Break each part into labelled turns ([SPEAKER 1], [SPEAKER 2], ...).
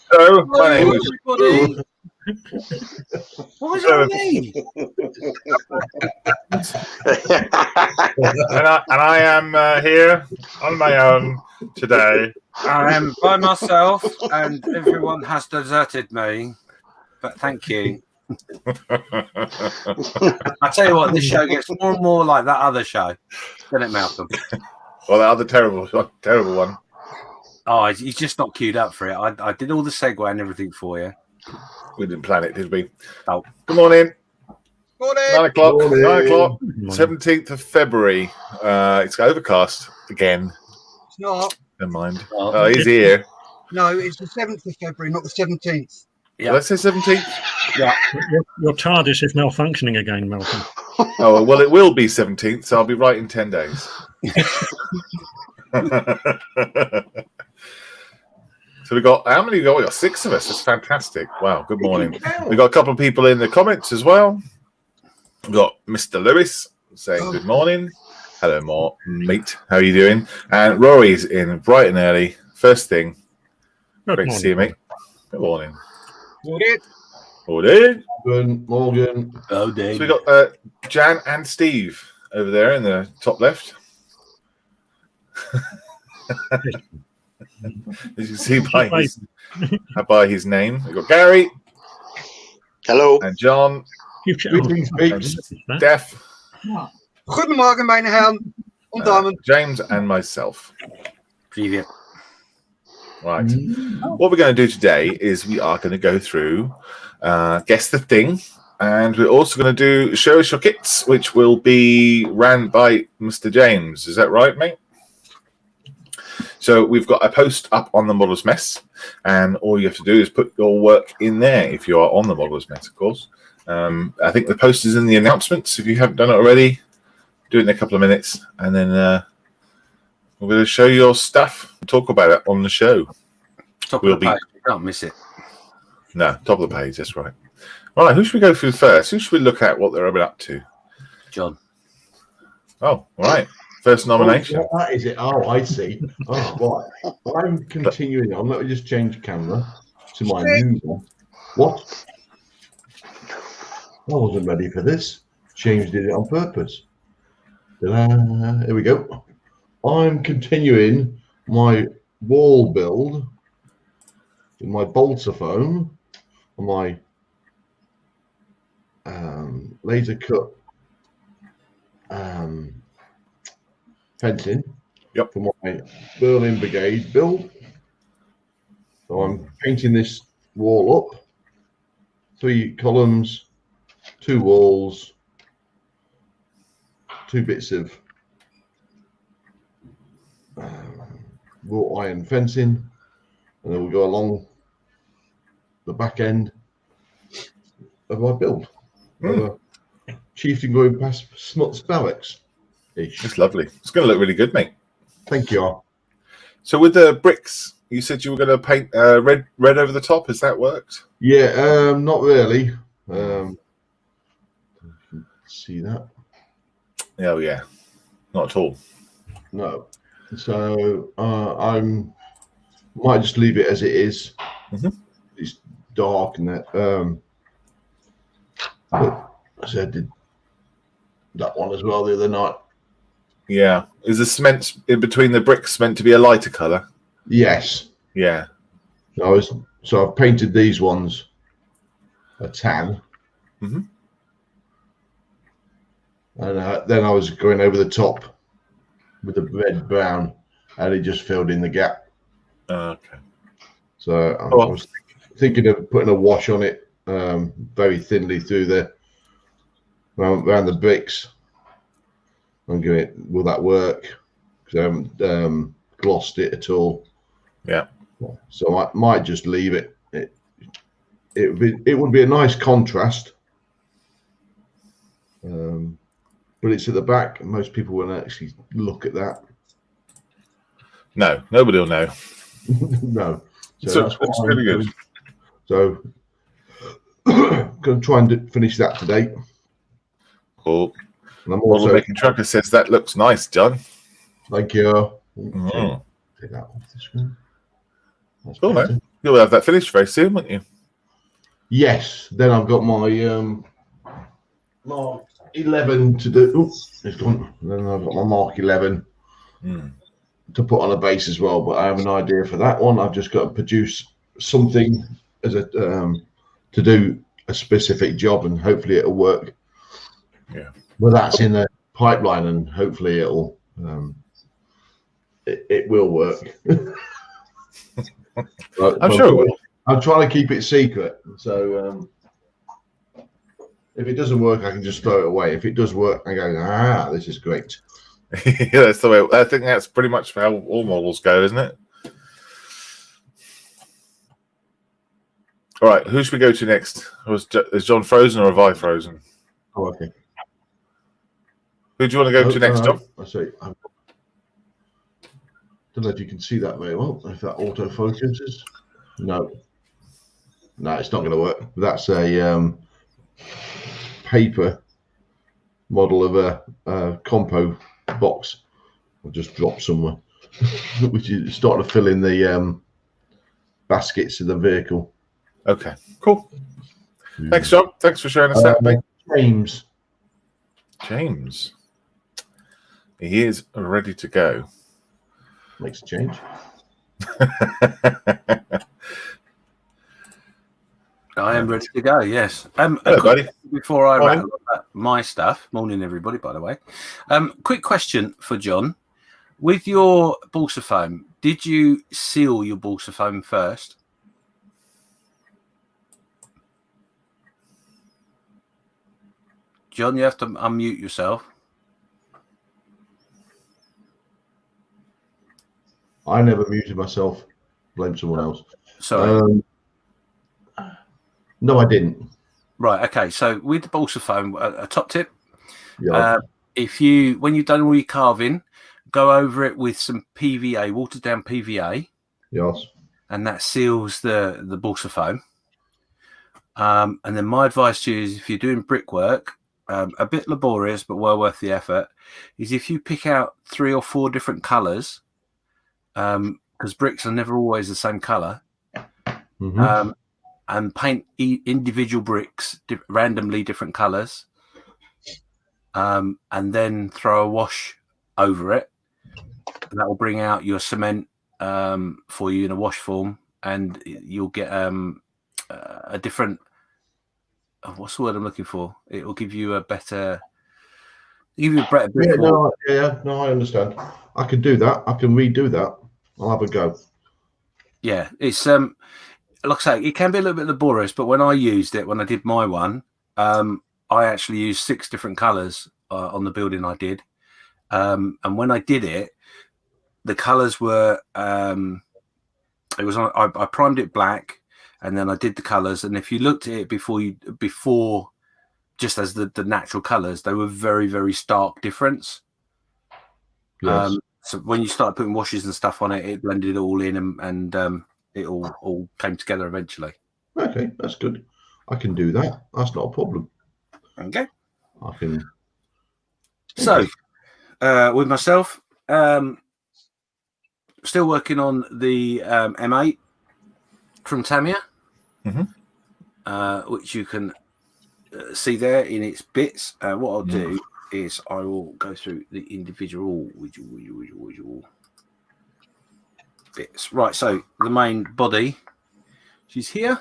[SPEAKER 1] Hello, my name is
[SPEAKER 2] everybody. What was on me?
[SPEAKER 1] and I am here on my own today.
[SPEAKER 2] I am by myself, and everyone has deserted me. But thank you. I tell you what, this show gets more and more like that other show, doesn't it, Malcolm?
[SPEAKER 1] Well, the other terrible one.
[SPEAKER 2] Oh, he's just not queued up for it. I did all the segue and everything for you.
[SPEAKER 1] We didn't plan it, did we?
[SPEAKER 2] Oh.
[SPEAKER 1] Good morning.
[SPEAKER 3] Morning.
[SPEAKER 1] 9 o'clock.
[SPEAKER 3] Morning.
[SPEAKER 1] 9 o'clock. 17th of February. It's overcast again.
[SPEAKER 3] It's not.
[SPEAKER 1] Never mind. Oh, he's here.
[SPEAKER 3] No, it's the 7th of February, not the 17th.
[SPEAKER 1] Yeah. Let's say 17th.
[SPEAKER 2] Yeah.
[SPEAKER 4] Your TARDIS is malfunctioning again, Malcolm.
[SPEAKER 1] Oh, well, it will be 17th, so I'll be right in 10 days. So we got, how many we got? We got 6 of us. That's fantastic. Wow, good morning. We got a couple of people in the comments as well. We've got Mr. Lewis saying good morning. Hello, mate. How are you doing? And Rory's in bright and early. First thing. Great to see you, mate. Good morning.
[SPEAKER 3] Morning.
[SPEAKER 1] Morning.
[SPEAKER 5] Morgan.
[SPEAKER 2] Oh, Dave.
[SPEAKER 1] So we got Jan and Steve over there in the top left. As you see by his name, we've got Gary.
[SPEAKER 6] Hello.
[SPEAKER 1] And John.
[SPEAKER 5] And
[SPEAKER 1] Steph.
[SPEAKER 3] Goedemorgen, mijn heren.
[SPEAKER 1] James and myself.
[SPEAKER 2] Preview.
[SPEAKER 1] Right. What we're going to do today is we are going to go through Guess the Thing, and we're also going to do Show Us Your Kits, which will be ran by Mr. James. Is that right, mate? So we've got a post up on the Modeller's Mess, and all you have to do is put your work in there if you are on the Modeller's Mess, of course. I think the post is in the announcements. If you haven't done it already, do it in a couple of minutes, and then we're going to show your stuff, talk about it on the show.
[SPEAKER 2] Top of the page. You can't miss it.
[SPEAKER 1] No, top of the page, that's right. All right, who should we go through first? Who should we look at what they're up to?
[SPEAKER 2] John.
[SPEAKER 1] Oh, all right. First nomination.
[SPEAKER 5] Oh, that is it. Oh, I see. Oh, right. I'm continuing on. Let me just change camera to my new one. What? I wasn't ready for this. Changed it on purpose. Ta-da. Here we go. I'm continuing my wall build with my balsaphone and my laser cut fencing for my Berlin Brigade build. So I'm painting this wall up, 3 columns, 2 walls, 2 bits of wrought iron fencing, and then we'll go along the back end of my build. Of a chieftain going past Smuts Barracks.
[SPEAKER 1] It's lovely. It's going to look really good, mate.
[SPEAKER 5] Thank you.
[SPEAKER 1] So with the bricks, you said you were going to paint red over the top. Has that worked?
[SPEAKER 5] Yeah, not really. See that?
[SPEAKER 1] Oh yeah, not at all.
[SPEAKER 5] No. So I'm might just leave it as it is. It's dark and that. But I said I did that one as well the other night.
[SPEAKER 1] Yeah. Is the cement in between the bricks meant to be a lighter colour?
[SPEAKER 5] Yes.
[SPEAKER 1] Yeah.
[SPEAKER 5] So I've painted these ones a tan. And then I was going over the top with the red brown, and it just filled in the gap.
[SPEAKER 1] Okay.
[SPEAKER 5] So I was thinking of putting a wash on it very thinly through the around the bricks. I'm going, will that work? Because I haven't glossed it at all.
[SPEAKER 1] Yeah.
[SPEAKER 5] So I might just leave it. It would be a nice contrast. But it's at the back, and most people won't actually look at that.
[SPEAKER 1] No, nobody will know.
[SPEAKER 5] No.
[SPEAKER 1] So that's
[SPEAKER 5] what
[SPEAKER 1] really good.
[SPEAKER 5] So going to try and finish that today.
[SPEAKER 1] Cool.
[SPEAKER 5] And I'm also
[SPEAKER 1] making Trucker says that looks nice, John.
[SPEAKER 5] Thank you. Take that off the screen. That's
[SPEAKER 1] cool,
[SPEAKER 5] better.
[SPEAKER 1] man. You'll have that finished very soon, won't you?
[SPEAKER 5] Yes. Then I've got my Mark 11 to do. Oops, it's gone. Then I've got my Mark 11 to put on a base as well. But I have an idea for that one. I've just got to produce something as a to do a specific job, and hopefully it'll work.
[SPEAKER 1] Yeah.
[SPEAKER 5] Well, that's in the pipeline, and hopefully it'll it will work.
[SPEAKER 1] I'm sure it will.
[SPEAKER 5] I'm trying to keep it secret, so if it doesn't work, I can just throw it away. If it does work, I go, this is great.
[SPEAKER 1] Yeah, that's the way. I think that's pretty much how all models go, isn't it? All right, who should we go to next? Is John frozen or have I frozen?
[SPEAKER 5] Oh, okay.
[SPEAKER 1] Who do you want to go to next, John?
[SPEAKER 5] I see. I don't know if you can see that very well. If that auto focuses, no, it's not going to work. That's a paper model of a compo box. I'll just drop somewhere, which is starting to fill in the baskets of the vehicle.
[SPEAKER 1] Okay, cool. Thanks, John. Thanks for showing us that, mate. James. He is ready to go.
[SPEAKER 5] Makes a change.
[SPEAKER 2] I am ready to go, yes.
[SPEAKER 1] Hello, buddy.
[SPEAKER 2] Before I rattle about my stuff, morning everybody, by the way. Quick question for John. With your balsa foam, did you seal your balsa foam first? John, you have to unmute yourself.
[SPEAKER 5] I never muted myself. Blame someone else.
[SPEAKER 2] Sorry.
[SPEAKER 5] No, I didn't.
[SPEAKER 2] Right. Okay. So with the balsa foam, a top tip.
[SPEAKER 5] Yeah.
[SPEAKER 2] When you've done all your carving, go over it with some PVA, watered down PVA.
[SPEAKER 5] Yes.
[SPEAKER 2] And that seals the balsa foam. And then my advice to you is, if you're doing brickwork, a bit laborious but well worth the effort, is if you pick out 3 or 4 different colours, because bricks are never always the same colour, and paint individual bricks randomly different colours, and then throw a wash over it. That will bring out your cement for you in a wash form, and you'll get a different. What's the word I'm looking for? It will give you a better. Give you a better brick.
[SPEAKER 5] No, I understand. I can do that. I can redo that. I'll have a go.
[SPEAKER 2] Yeah, it's like I say, it can be a little bit laborious, but when I used it, when I did my one, I actually used 6 different colours on the building I did, and when I did it, the colours were it was on. I primed it black, and then I did the colours. And if you looked at it before, just as the natural colours, they were very, very stark difference.
[SPEAKER 5] Yes.
[SPEAKER 2] So when you started putting washes and stuff on it, it blended it all in, and it all came together eventually.
[SPEAKER 5] Okay, that's good. I can do that. That's not a problem.
[SPEAKER 2] Okay.
[SPEAKER 5] I can.
[SPEAKER 2] So, with myself, still working on the M8 from Tamiya, which you can see there in its bits. What I'll do is I will go through the individual bits. Right, so the main body, she's here.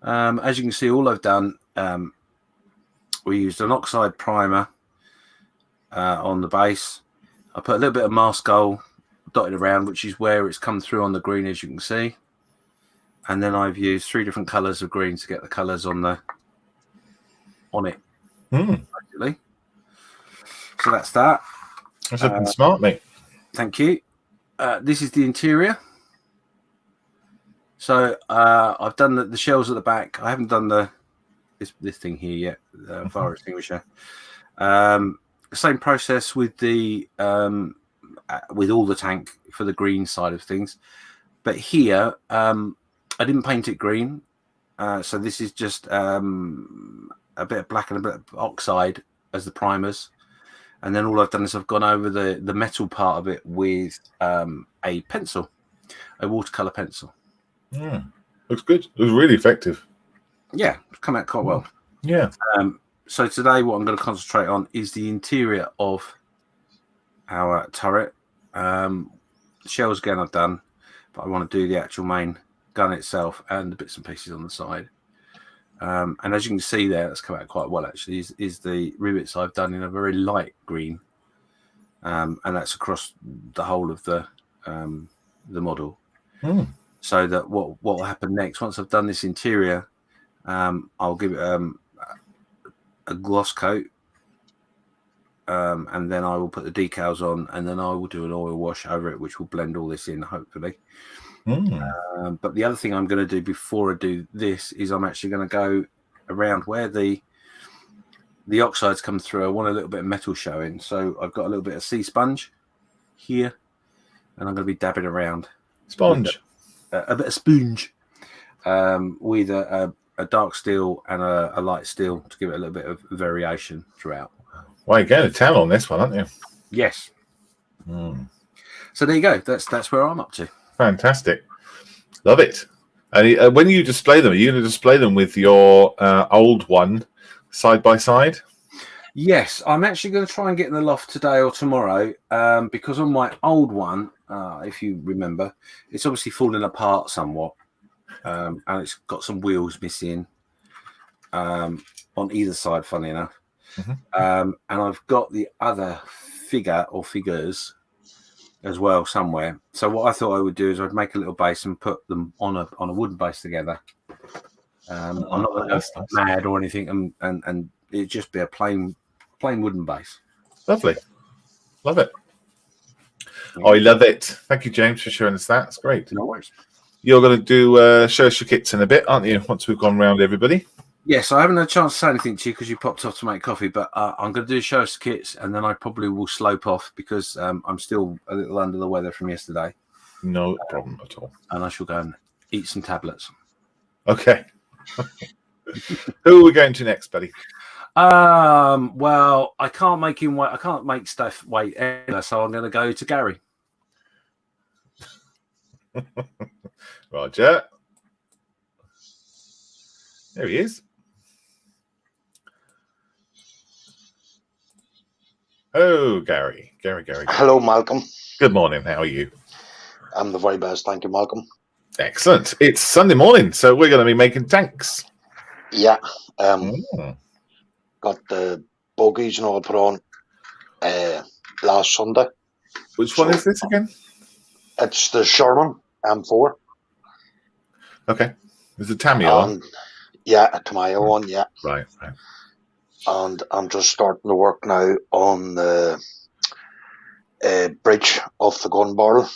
[SPEAKER 2] As you can see, all I've done, we used an oxide primer on the base. I put a little bit of Marscoal dotted around, which is where it's come through on the green, as you can see. And then I've used 3 different colours of green to get the colours on it. Actually. So that's that.
[SPEAKER 1] That's looking smart, mate.
[SPEAKER 2] Thank you. This is the interior. So I've done the shells at the back. I haven't done this thing here yet, the fire extinguisher. Same process with the with all the tank for the green side of things, but here I didn't paint it green, so this is just a bit of black and a bit of oxide as the primers, and then all I've done is I've gone over the metal part of it with a pencil, a watercolor pencil.
[SPEAKER 1] Looks good. It was really effective.
[SPEAKER 2] Yeah, it's come out quite well.
[SPEAKER 1] Yeah.
[SPEAKER 2] So today what I'm going to concentrate on is the interior of our turret. Shells again I've done, but I want to do the actual main gun itself and the bits and pieces on the side. And as you can see there, that's come out quite well actually, is the rivets I've done in a very light green. And that's across the whole of the model. So that what will happen next, once I've done this interior, I'll give it a gloss coat, and then I will put the decals on, and then I will do an oil wash over it, which will blend all this in, hopefully. But the other thing I'm going to do before I do this is I'm actually going to go around where the oxides come through. I want a little bit of metal showing, so I've got a little bit of sea sponge here, and I'm going to be dabbing around
[SPEAKER 1] Sponge.
[SPEAKER 2] a bit of sponge with a dark steel and a light steel to give it a little bit of variation throughout.
[SPEAKER 1] Well, you're going to town on this one, aren't you?
[SPEAKER 2] Yes. So there you go. That's where I'm up to.
[SPEAKER 1] Fantastic. Love it. And when you display them, are you going to display them with your old one side by side?
[SPEAKER 2] Yes, I'm actually going to try and get in the loft today or tomorrow, because on my old one, if you remember, it's obviously falling apart somewhat, and it's got some wheels missing on either side, funny enough. And I've got the other figure or figures as well somewhere. So what I thought I would do is I'd make a little base and put them on a wooden base together. I'm not going to go mad or anything, and it'd just be a plain wooden base.
[SPEAKER 1] Lovely. Love it. I love it. Thank you, James, for showing us that. It's great.
[SPEAKER 2] No worries.
[SPEAKER 1] You're going to do show us your kits in a bit, aren't you? Once we've gone round everybody.
[SPEAKER 2] Yes, I haven't had a chance to say anything to you because you popped off to make coffee, but I'm going to do show us kits, and then I probably will slope off because I'm still a little under the weather from yesterday.
[SPEAKER 1] No problem at all.
[SPEAKER 2] And I shall go and eat some tablets.
[SPEAKER 1] Okay. Who are we going to next, buddy?
[SPEAKER 2] Well, I can't make him wait. I can't make stuff wait either, so I'm going to go to Gary.
[SPEAKER 1] Roger. There he is. Oh, Gary. Gary.
[SPEAKER 6] Hello, Malcolm.
[SPEAKER 1] Good morning. How are you?
[SPEAKER 6] I'm the very best. Thank you, Malcolm.
[SPEAKER 1] Excellent. It's Sunday morning, so we're going to be making tanks.
[SPEAKER 6] Yeah. Got the bogies and all put on last Sunday.
[SPEAKER 1] Which one is this again?
[SPEAKER 6] It's the Sherman. M4.
[SPEAKER 1] Okay. There's a Tamiya.
[SPEAKER 6] And yeah, a Tamiya one, yeah.
[SPEAKER 1] Right.
[SPEAKER 6] And I'm just starting to work now on the bridge of the gun barrel.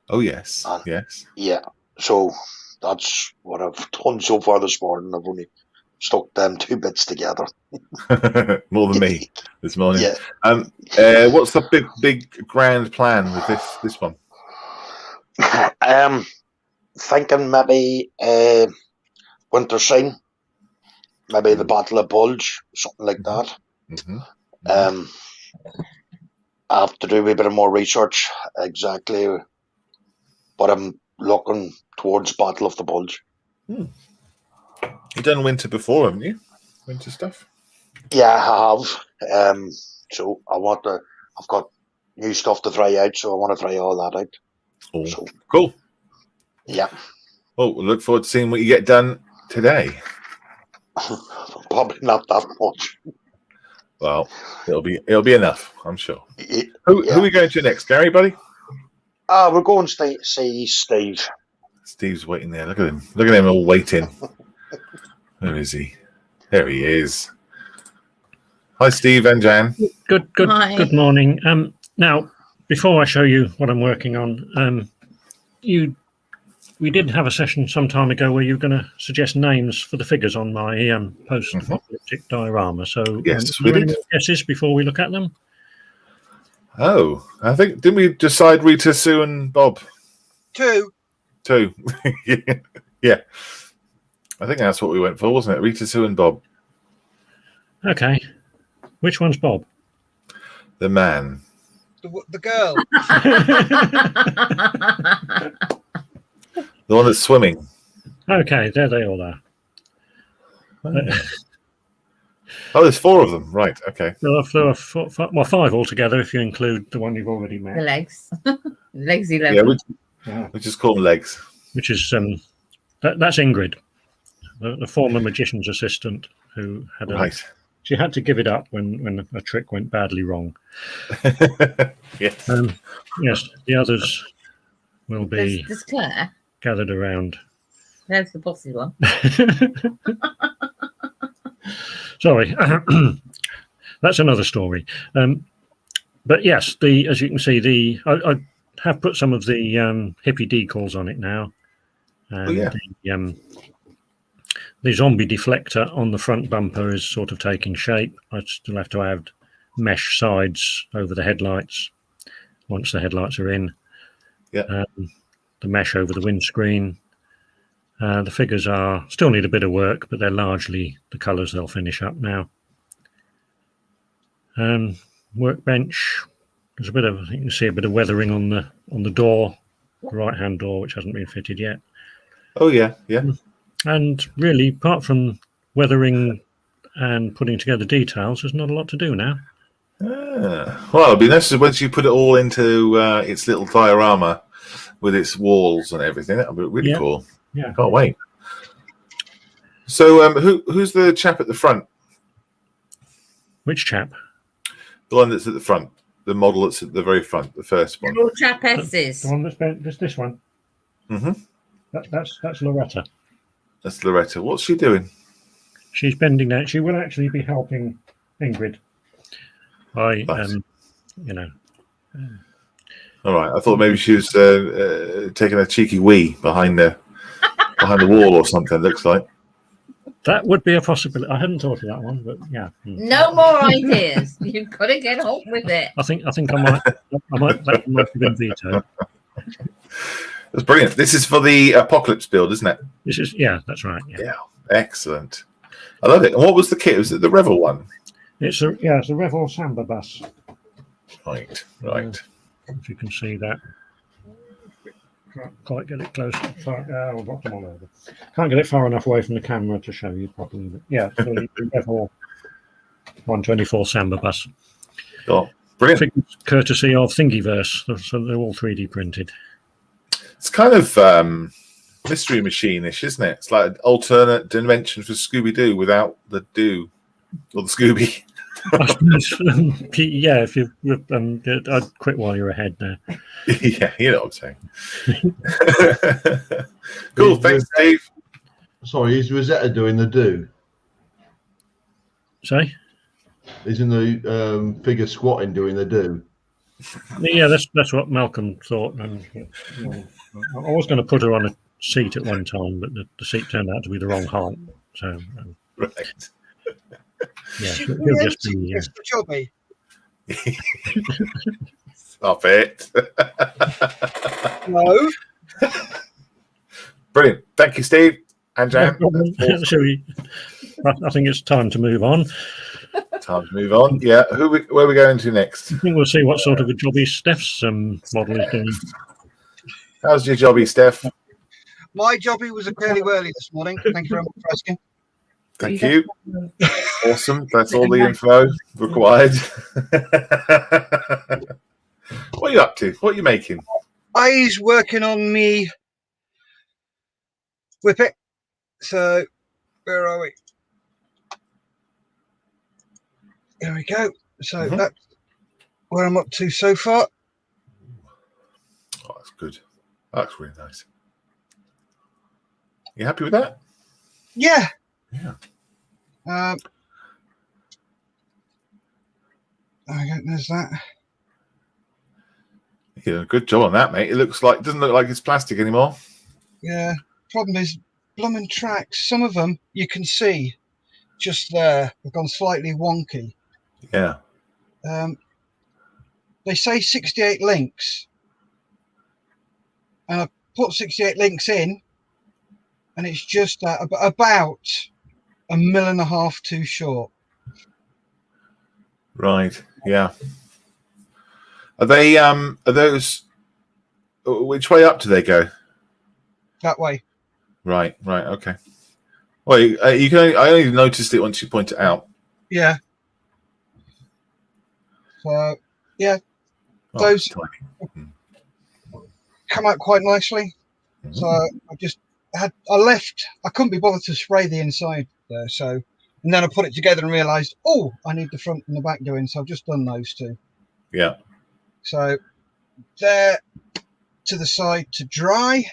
[SPEAKER 1] Oh, yes.
[SPEAKER 6] And
[SPEAKER 1] yes.
[SPEAKER 6] Yeah, so that's what I've done so far this morning. I've only stuck them 2 bits together.
[SPEAKER 1] More than me this morning.
[SPEAKER 6] Yeah.
[SPEAKER 1] What's the big grand plan with this one?
[SPEAKER 6] Thinking maybe Winter Scene, maybe the Battle of Bulge, something like that. I have to do a wee bit of more research exactly, but I'm looking towards Battle of the Bulge.
[SPEAKER 1] You've done winter before, haven't you? Winter stuff?
[SPEAKER 6] Yeah, I have. So I've got new stuff to try out, so I want to try all that out.
[SPEAKER 1] Oh,
[SPEAKER 6] so,
[SPEAKER 1] cool.
[SPEAKER 6] Yeah.
[SPEAKER 1] Well, we'll look forward to seeing what you get done today.
[SPEAKER 6] Probably not that much.
[SPEAKER 1] Well, it'll be enough, I'm sure. Who are we going to next, Gary, buddy?
[SPEAKER 6] We're going to see Steve.
[SPEAKER 1] Steve's waiting there. Look at him. Look at him all waiting. Where is he? There he is. Hi, Steve and Jan.
[SPEAKER 4] Good morning. Now, before I show you what I'm working on, we did have a session some time ago where you were going to suggest names for the figures on my post-apocalyptic diorama. So,
[SPEAKER 1] yes, we did.
[SPEAKER 4] Any guesses before we look at them?
[SPEAKER 1] Oh, I think, didn't we decide Rita, Sue, and Bob?
[SPEAKER 3] 2.
[SPEAKER 1] Yeah. I think that's what we went for, wasn't it? Rita, Sue, and Bob.
[SPEAKER 4] Okay. Which one's Bob?
[SPEAKER 1] The man.
[SPEAKER 3] The girl.
[SPEAKER 1] The one that's swimming.
[SPEAKER 4] Okay, there they all are.
[SPEAKER 1] Oh, there's 4 of them. Right, okay.
[SPEAKER 4] There are 5 altogether if you include the one you've already met.
[SPEAKER 7] The legs. Legs 11.
[SPEAKER 1] Yeah, we just call them legs.
[SPEAKER 4] Which is, that's Ingrid, the former magician's assistant who had she had to give it up when a trick went badly wrong.
[SPEAKER 1] Yes.
[SPEAKER 4] Yes, the others will be
[SPEAKER 7] There's Claire.
[SPEAKER 4] Gathered around.
[SPEAKER 7] There's the bossy one.
[SPEAKER 4] Sorry, that's another story. But yes, as you can see, I have put some of the hippie decals on it now. And the zombie deflector on the front bumper is sort of taking shape. I still have to add mesh sides over the headlights once the headlights are in.
[SPEAKER 1] Yeah.
[SPEAKER 4] The mesh over the windscreen. The figures still need a bit of work, but they're largely the colours they'll finish up now. Workbench. There's a bit of, you can see a bit of weathering on the door, the right-hand door, which hasn't been fitted yet.
[SPEAKER 1] Oh yeah.
[SPEAKER 4] And really, apart from weathering and putting together details, there's not a lot to do now.
[SPEAKER 1] Well, it'll be nice once you put it all into its little diorama with its walls and everything. That'll be really cool.
[SPEAKER 4] Yeah,
[SPEAKER 1] can't wait. So, who's the chap at the front?
[SPEAKER 4] Which chap?
[SPEAKER 1] The one that's at the front. The model that's at the very front, the first one.
[SPEAKER 7] All chap S's.
[SPEAKER 4] The one that's this one.
[SPEAKER 1] Mm-hmm.
[SPEAKER 4] That's Loretta.
[SPEAKER 1] That's Loretta. What's she doing?
[SPEAKER 4] She's bending down. She will actually be helping Ingrid by,
[SPEAKER 1] All right. I thought maybe she was taking a cheeky wee behind the wall or something. Looks like
[SPEAKER 4] that would be a possibility. I hadn't thought of that one, but yeah.
[SPEAKER 7] No more ideas. You've got to get on with it.
[SPEAKER 4] I think that might have been vetoed.
[SPEAKER 1] That's brilliant. This is for the apocalypse build, isn't it?
[SPEAKER 4] This is that's right.
[SPEAKER 1] Yeah, excellent. I love it. And what was the kit? Was it the Revel one?
[SPEAKER 4] It's a Revel Samba bus.
[SPEAKER 1] Right.
[SPEAKER 4] If you can see that. Can't quite get it close. I'll drop them all over. Can't get it far enough away from the camera to show you properly. But yeah, it's the Revel 124 Samba bus.
[SPEAKER 1] Oh, brilliant.
[SPEAKER 4] Courtesy of Thingiverse, so they're all 3D printed.
[SPEAKER 1] It's kind of Mystery Machine-ish, isn't it? It's like an alternate dimension for Scooby-Doo without the do or the Scooby.
[SPEAKER 4] I suppose, yeah, if you, I'd quit while you're ahead there.
[SPEAKER 1] Yeah, you know what I'm saying. Cool, thanks, Steve.
[SPEAKER 5] Sorry, is Rosetta doing the do?
[SPEAKER 4] Say?
[SPEAKER 5] Isn't the figure squatting doing the do?
[SPEAKER 4] Yeah, that's what Malcolm thought. And I was going to put her on a seat at one time, but the seat turned out to be the wrong height. So,
[SPEAKER 1] Right.
[SPEAKER 4] yeah,
[SPEAKER 3] She's
[SPEAKER 4] he'll just be.
[SPEAKER 3] it's for Jobby.
[SPEAKER 1] Stop it.
[SPEAKER 3] No.
[SPEAKER 1] Brilliant. Thank you, Steve and Jan.
[SPEAKER 4] So I think it's time to move on.
[SPEAKER 1] Time to move on. Yeah, where are we going to next?
[SPEAKER 4] I think we'll see what sort of a jobby Steph's model is doing.
[SPEAKER 1] How's your jobby, Steph?
[SPEAKER 3] My Jobby was a fairly early this morning. Thank you very much for asking.
[SPEAKER 1] Thank you. Awesome. That's all the info required. What are you up to? What are you making?
[SPEAKER 3] I's working on me whippet. So where are we? There we go. So that's where I'm up to so far.
[SPEAKER 1] Oh, that's good. That's really nice. You happy with that?
[SPEAKER 3] Yeah.
[SPEAKER 1] Yeah.
[SPEAKER 3] There's that.
[SPEAKER 1] Yeah, good job on that, mate. It doesn't look like it's plastic anymore.
[SPEAKER 3] Yeah. Problem is, blooming tracks. Some of them you can see just there. They've gone slightly wonky.
[SPEAKER 1] Yeah.
[SPEAKER 3] They say 68 links, and I put 68 links in, and it's just about 1.5 mil too short.
[SPEAKER 1] Right. Yeah. Are they? Are those? Which way up do they go?
[SPEAKER 3] That way.
[SPEAKER 1] Right. Right. Okay. Well, you can. I only noticed it once you point it out.
[SPEAKER 3] Yeah. So yeah,
[SPEAKER 1] Oh,
[SPEAKER 3] those
[SPEAKER 1] tiny.
[SPEAKER 3] come out quite nicely. So I left. I couldn't be bothered to spray the inside there. So, and then I put it together and realised, oh, I need the front and the back doing. So I've just done those two.
[SPEAKER 1] Yeah.
[SPEAKER 3] So there to the side to dry.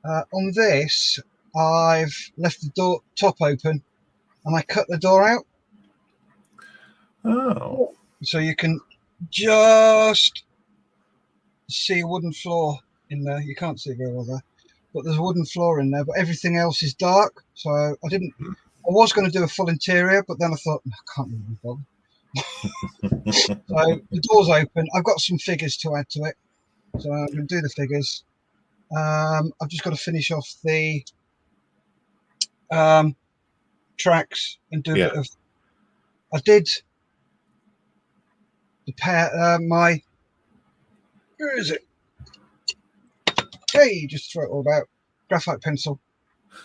[SPEAKER 3] On this, I've left the door top open, and I cut the door out.
[SPEAKER 1] Oh.
[SPEAKER 3] So you can just see a wooden floor in there. You can't see very well there, but there's a wooden floor in there, but everything else is dark. So I was going to do a full interior, but then I thought, I can't really bother. So the door's open. I've got some figures to add to it. So I'm going to do the figures. I've just got to finish off the tracks and do a bit of. I did the pair. Where is it? Hey, just throw it all about. Graphite pencil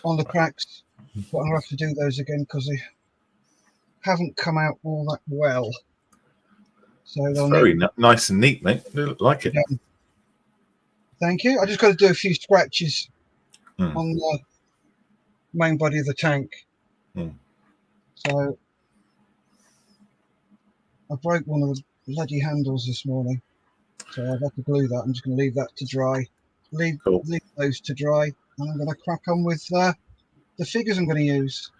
[SPEAKER 3] on the cracks, but I'm gonna have to do those again because they haven't come out all that well. So they'll
[SPEAKER 1] very nice and neat, mate. I like it.
[SPEAKER 3] Yeah. Thank you. I just got to do a few scratches on the main body of the tank. So I broke one of the bloody handles this morning, so I've had to glue that. I'm just going to leave that to dry. Leave those to dry, and I'm going to crack on with the figures I'm going to use.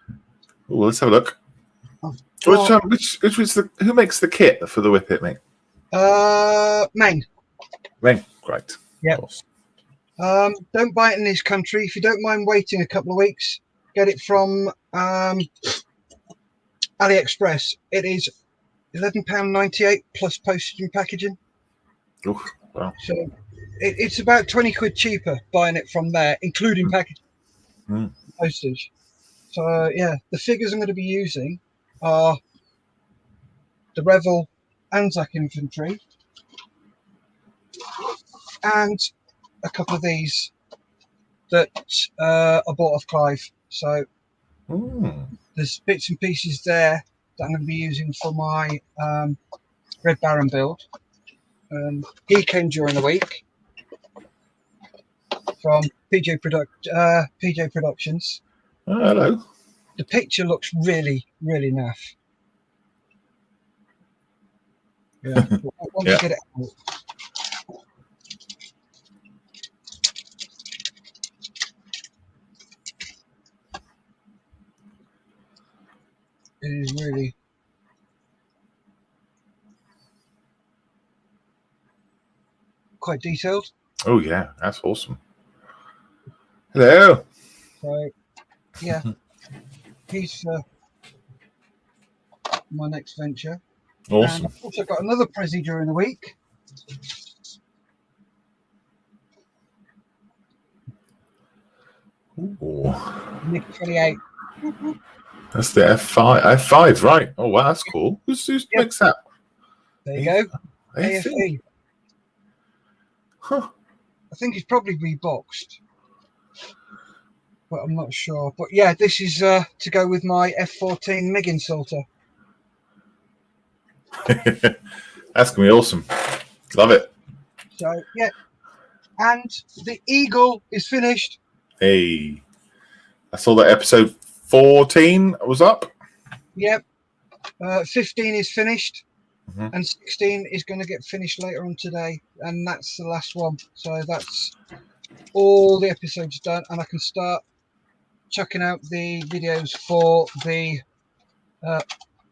[SPEAKER 1] Well, let's have a look. Who makes the kit for the whippet, mate?
[SPEAKER 3] Maine.
[SPEAKER 1] Maine, great.
[SPEAKER 3] Yeah. Don't buy it in this country. If you don't mind waiting a couple of weeks, get it from AliExpress. It is £11.98 plus postage and packaging.
[SPEAKER 1] Oh, wow.
[SPEAKER 3] So it's about 20 quid cheaper buying it from there, including packaging, postage. So yeah, the figures I'm going to be using are the Revel Anzac Infantry and a couple of these that I bought off Clive. So there's bits and pieces there that I'm going to be using for my Red Baron build. He came during the week from PJ Productions.
[SPEAKER 1] Oh, hello.
[SPEAKER 3] The picture looks really, really naff. Yeah. Once you get it out. It is really quite detailed.
[SPEAKER 1] Oh yeah, that's awesome. Hello.
[SPEAKER 3] So yeah, he's my next venture.
[SPEAKER 1] Awesome.
[SPEAKER 3] And I've also got another Prezi during the week.
[SPEAKER 1] Ooh.
[SPEAKER 3] Nick 28.
[SPEAKER 1] That's the F5. F5, right? Oh wow, that's cool. Who makes that?
[SPEAKER 3] There you go.
[SPEAKER 1] AFE.
[SPEAKER 3] AFE.
[SPEAKER 1] Huh.
[SPEAKER 3] I think it's probably reboxed, but I'm not sure. But yeah, this is to go with my F14 MiG insulter.
[SPEAKER 1] That's gonna be awesome. Love it.
[SPEAKER 3] So yeah, and the Eagle is finished.
[SPEAKER 1] Hey, I saw that episode 14 was up.
[SPEAKER 3] Yep. 15 is finished,
[SPEAKER 1] Mhm.
[SPEAKER 3] and 16 is going to get finished later on today, and that's the last one. So that's all the episodes done, and I can start chucking out the videos for the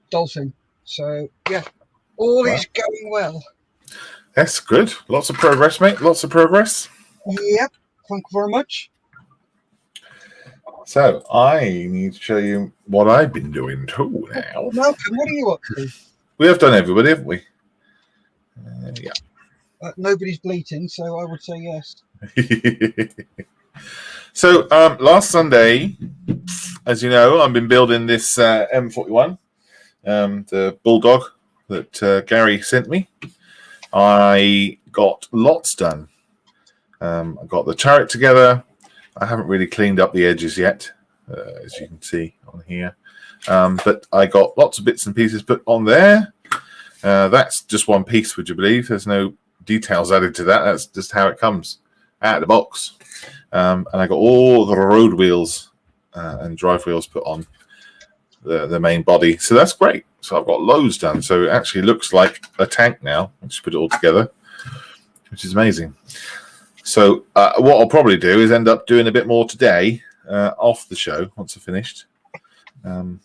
[SPEAKER 3] Dolphin. So yeah, all is going well.
[SPEAKER 1] That's good. Lots of progress, mate. Lots of progress.
[SPEAKER 3] Yep. Thank you very much.
[SPEAKER 1] So I need to show you what I've been doing too now.
[SPEAKER 3] Malcolm, what are you up to?
[SPEAKER 1] We have done everybody, haven't we? Yeah.
[SPEAKER 3] Nobody's bleating, so I would say yes.
[SPEAKER 1] So last Sunday, as you know, I've been building this M41, the Bulldog that Gary sent me. I got lots done. I got the turret together. I haven't really cleaned up the edges yet, as you can see on here. But I got lots of bits and pieces put on there. That's just one piece, would you believe? There's no details added to that. That's just how it comes out of the box. And I got all the road wheels and drive wheels put on the main body. So that's great. So I've got loads done. So it actually looks like a tank now. I just put it all together, which is amazing. So what I'll probably do is end up doing a bit more today off the show once I've finished. And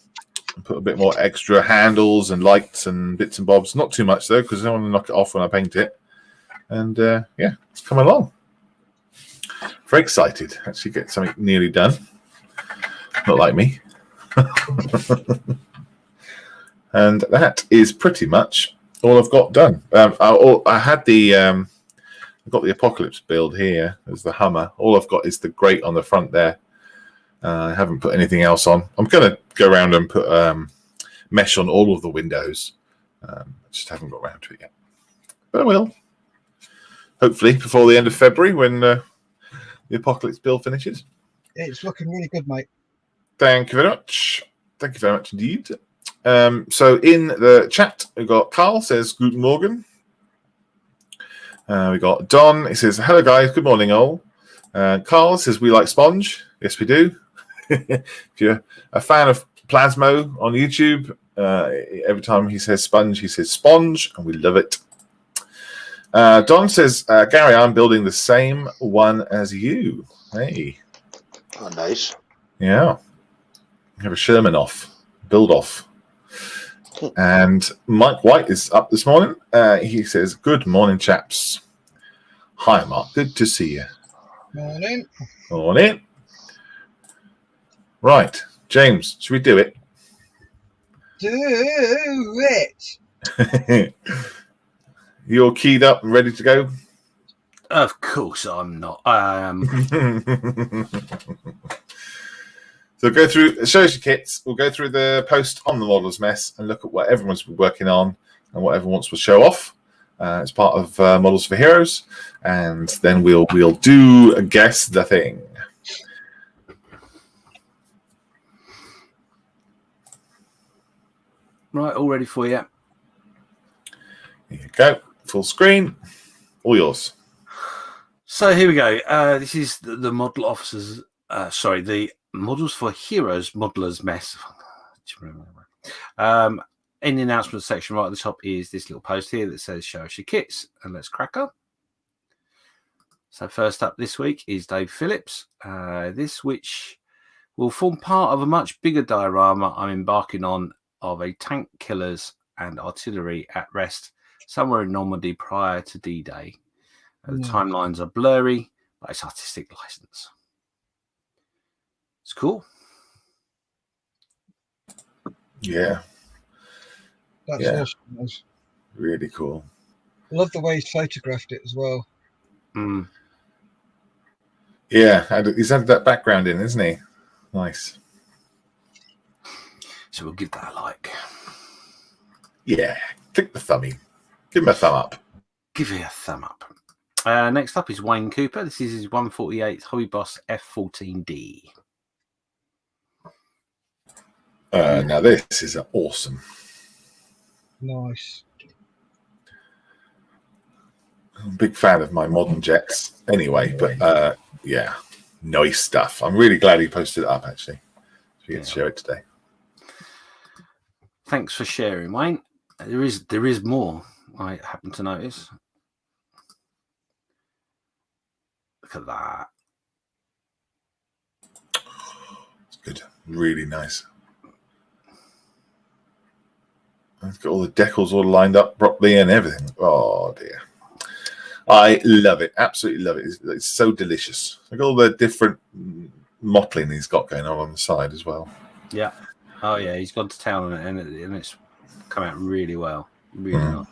[SPEAKER 1] put a bit more extra handles and lights and bits and bobs. Not too much though, because I don't want to knock it off when I paint it. And yeah, it's coming along. Very excited. Actually get something nearly done. Not like me. And that is pretty much all I've got done. I had the I've got the Apocalypse build here as the Hummer. All I've got is the grate on the front there. I haven't put anything else on. I'm going to go around and put mesh on all of the windows. I just haven't got around to it yet. But I will. Hopefully before the end of February when the Apocalypse build finishes.
[SPEAKER 3] It's looking really good, mate.
[SPEAKER 1] Thank you very much. Thank you very much indeed. So in the chat, we've got Carl says, Guten Morgen. We got Don. He says, hello guys, good morning all. Carl says, we like Sponge. Yes, we do. If you're a fan of Plasmo on YouTube, every time he says Sponge, he says Sponge, and we love it. Don says, Gary, I'm building the same one as you. Hey.
[SPEAKER 6] Oh, nice.
[SPEAKER 1] Yeah. Have a Sherman off. Build off. And Mike White is up this morning. He says, good morning, chaps. Hi, Mark. Good to see you.
[SPEAKER 3] Morning.
[SPEAKER 1] Morning. Right. James, should we do it?
[SPEAKER 3] Do it.
[SPEAKER 1] You're keyed up and ready to go?
[SPEAKER 2] Of course I'm not. I am.
[SPEAKER 1] So go through, show us your kits. We'll go through the post on the Models Mess and look at what everyone's been working on and what everyone wants to show off as part of Models for Heroes. And then we'll do Guess the Thing.
[SPEAKER 2] Right, all ready for you.
[SPEAKER 1] Here you go. Full screen. All yours.
[SPEAKER 2] So here we go. This is the model officers. The Models for Heroes modelers mess. in the announcement section right at the top is this little post here that says show us your kits, and let's crack on. So first up this week is Dave Phillips. This which will form part of a much bigger diorama I'm embarking on of a tank killers and artillery at rest somewhere in Normandy prior to D-Day. The timelines are blurry, but it's artistic license. It's cool.
[SPEAKER 1] Yeah.
[SPEAKER 3] That's
[SPEAKER 1] Yeah.
[SPEAKER 3] awesome.
[SPEAKER 1] Really cool.
[SPEAKER 3] I love the way he's photographed it as well.
[SPEAKER 2] Mm.
[SPEAKER 1] Yeah, and he's added that background in, isn't he? Nice.
[SPEAKER 2] So we'll give that a like.
[SPEAKER 1] Yeah, click the thumbie. Give him a thumb up.
[SPEAKER 2] Give it a thumb up. Next up is Wayne Cooper. This is his 148th Hobby Boss F14D.
[SPEAKER 1] Now this is awesome.
[SPEAKER 3] Nice.
[SPEAKER 1] I'm a big fan of my modern jets anyway, but yeah, nice stuff. I'm really glad he posted it up, actually. So we get to share it today.
[SPEAKER 2] Thanks for sharing, Wayne. There is more, I happen to notice. Look at that.
[SPEAKER 1] It's good. Really nice. It's got all the decals all lined up properly and everything. Oh, dear. I love it. Absolutely love it. It's so delicious. Look at all the different mottling he's got going on the side as well.
[SPEAKER 2] Yeah. Oh, yeah. He's gone to town on it, and it's come out really well. Really nice.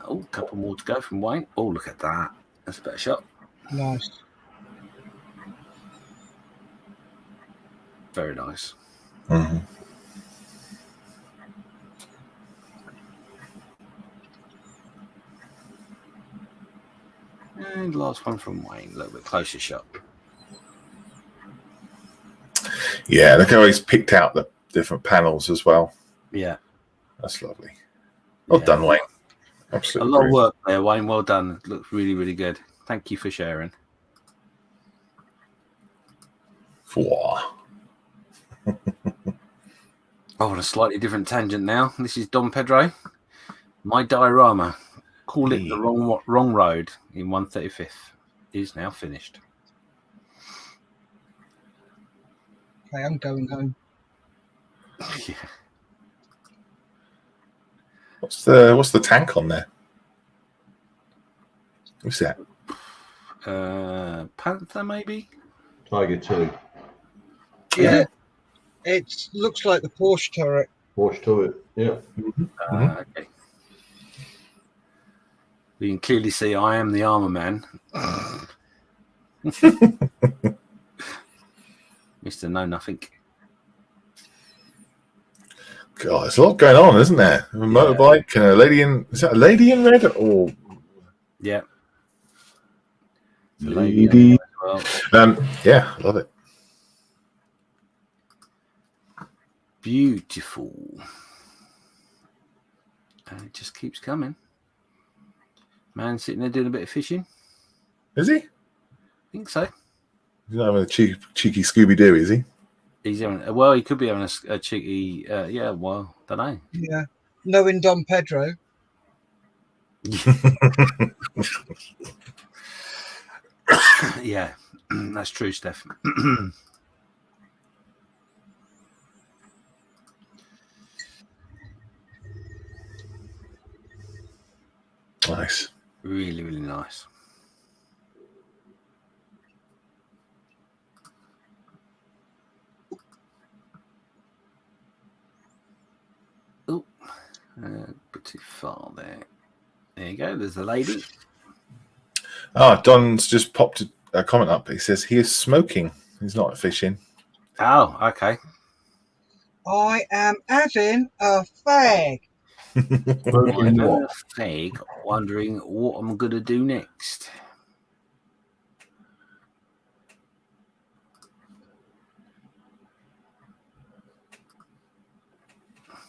[SPEAKER 2] Oh, a couple more to go from Wayne. Oh, look at that. That's a better shot.
[SPEAKER 3] Nice.
[SPEAKER 2] Very nice.
[SPEAKER 1] Mm-hmm.
[SPEAKER 2] And last one from Wayne. A little bit closer shot.
[SPEAKER 1] Yeah, look how he's picked out the different panels as well.
[SPEAKER 2] Yeah.
[SPEAKER 1] That's lovely. Well done, Wayne. Absolutely.
[SPEAKER 2] A lot of work there, Wayne. Well done. It looks really, really good. Thank you for sharing. Oh, on a slightly different tangent now. This is Don Pedro. My diorama, call it the wrong road in 135th, is now finished.
[SPEAKER 3] Okay, I'm going home.
[SPEAKER 2] Yeah.
[SPEAKER 1] What's the tank on there? What's that?
[SPEAKER 2] Panther, maybe?
[SPEAKER 5] Tiger 2.
[SPEAKER 3] Yeah. It looks like the Porsche turret.
[SPEAKER 5] Porsche turret, yeah.
[SPEAKER 2] Okay. We can clearly see I am the armor man. Mr. Know Nothing.
[SPEAKER 1] God, there's a lot going on, isn't there? A motorbike and a lady in... Is that a lady in red? Or...
[SPEAKER 2] Yeah.
[SPEAKER 1] Lady.
[SPEAKER 2] Well.
[SPEAKER 1] Yeah, love it.
[SPEAKER 2] Beautiful. And it just keeps coming. Man sitting there doing a bit of fishing.
[SPEAKER 1] Is he?
[SPEAKER 2] I think so.
[SPEAKER 1] He's not having a cheeky Scooby-Doo, is he?
[SPEAKER 2] He's having, well, he could be having a cheeky, yeah, well, don't know.
[SPEAKER 3] Yeah. Knowing Don Pedro.
[SPEAKER 2] Yeah, that's true, Steph.
[SPEAKER 1] Nice.
[SPEAKER 2] Really, really nice. Oh, a bit too far there. There you go. There's the lady.
[SPEAKER 1] Don's just popped a comment up. He says he is smoking. He's not fishing.
[SPEAKER 2] Oh, okay.
[SPEAKER 3] I am having a fag.
[SPEAKER 2] I'm a fag, wondering what I'm going to do next.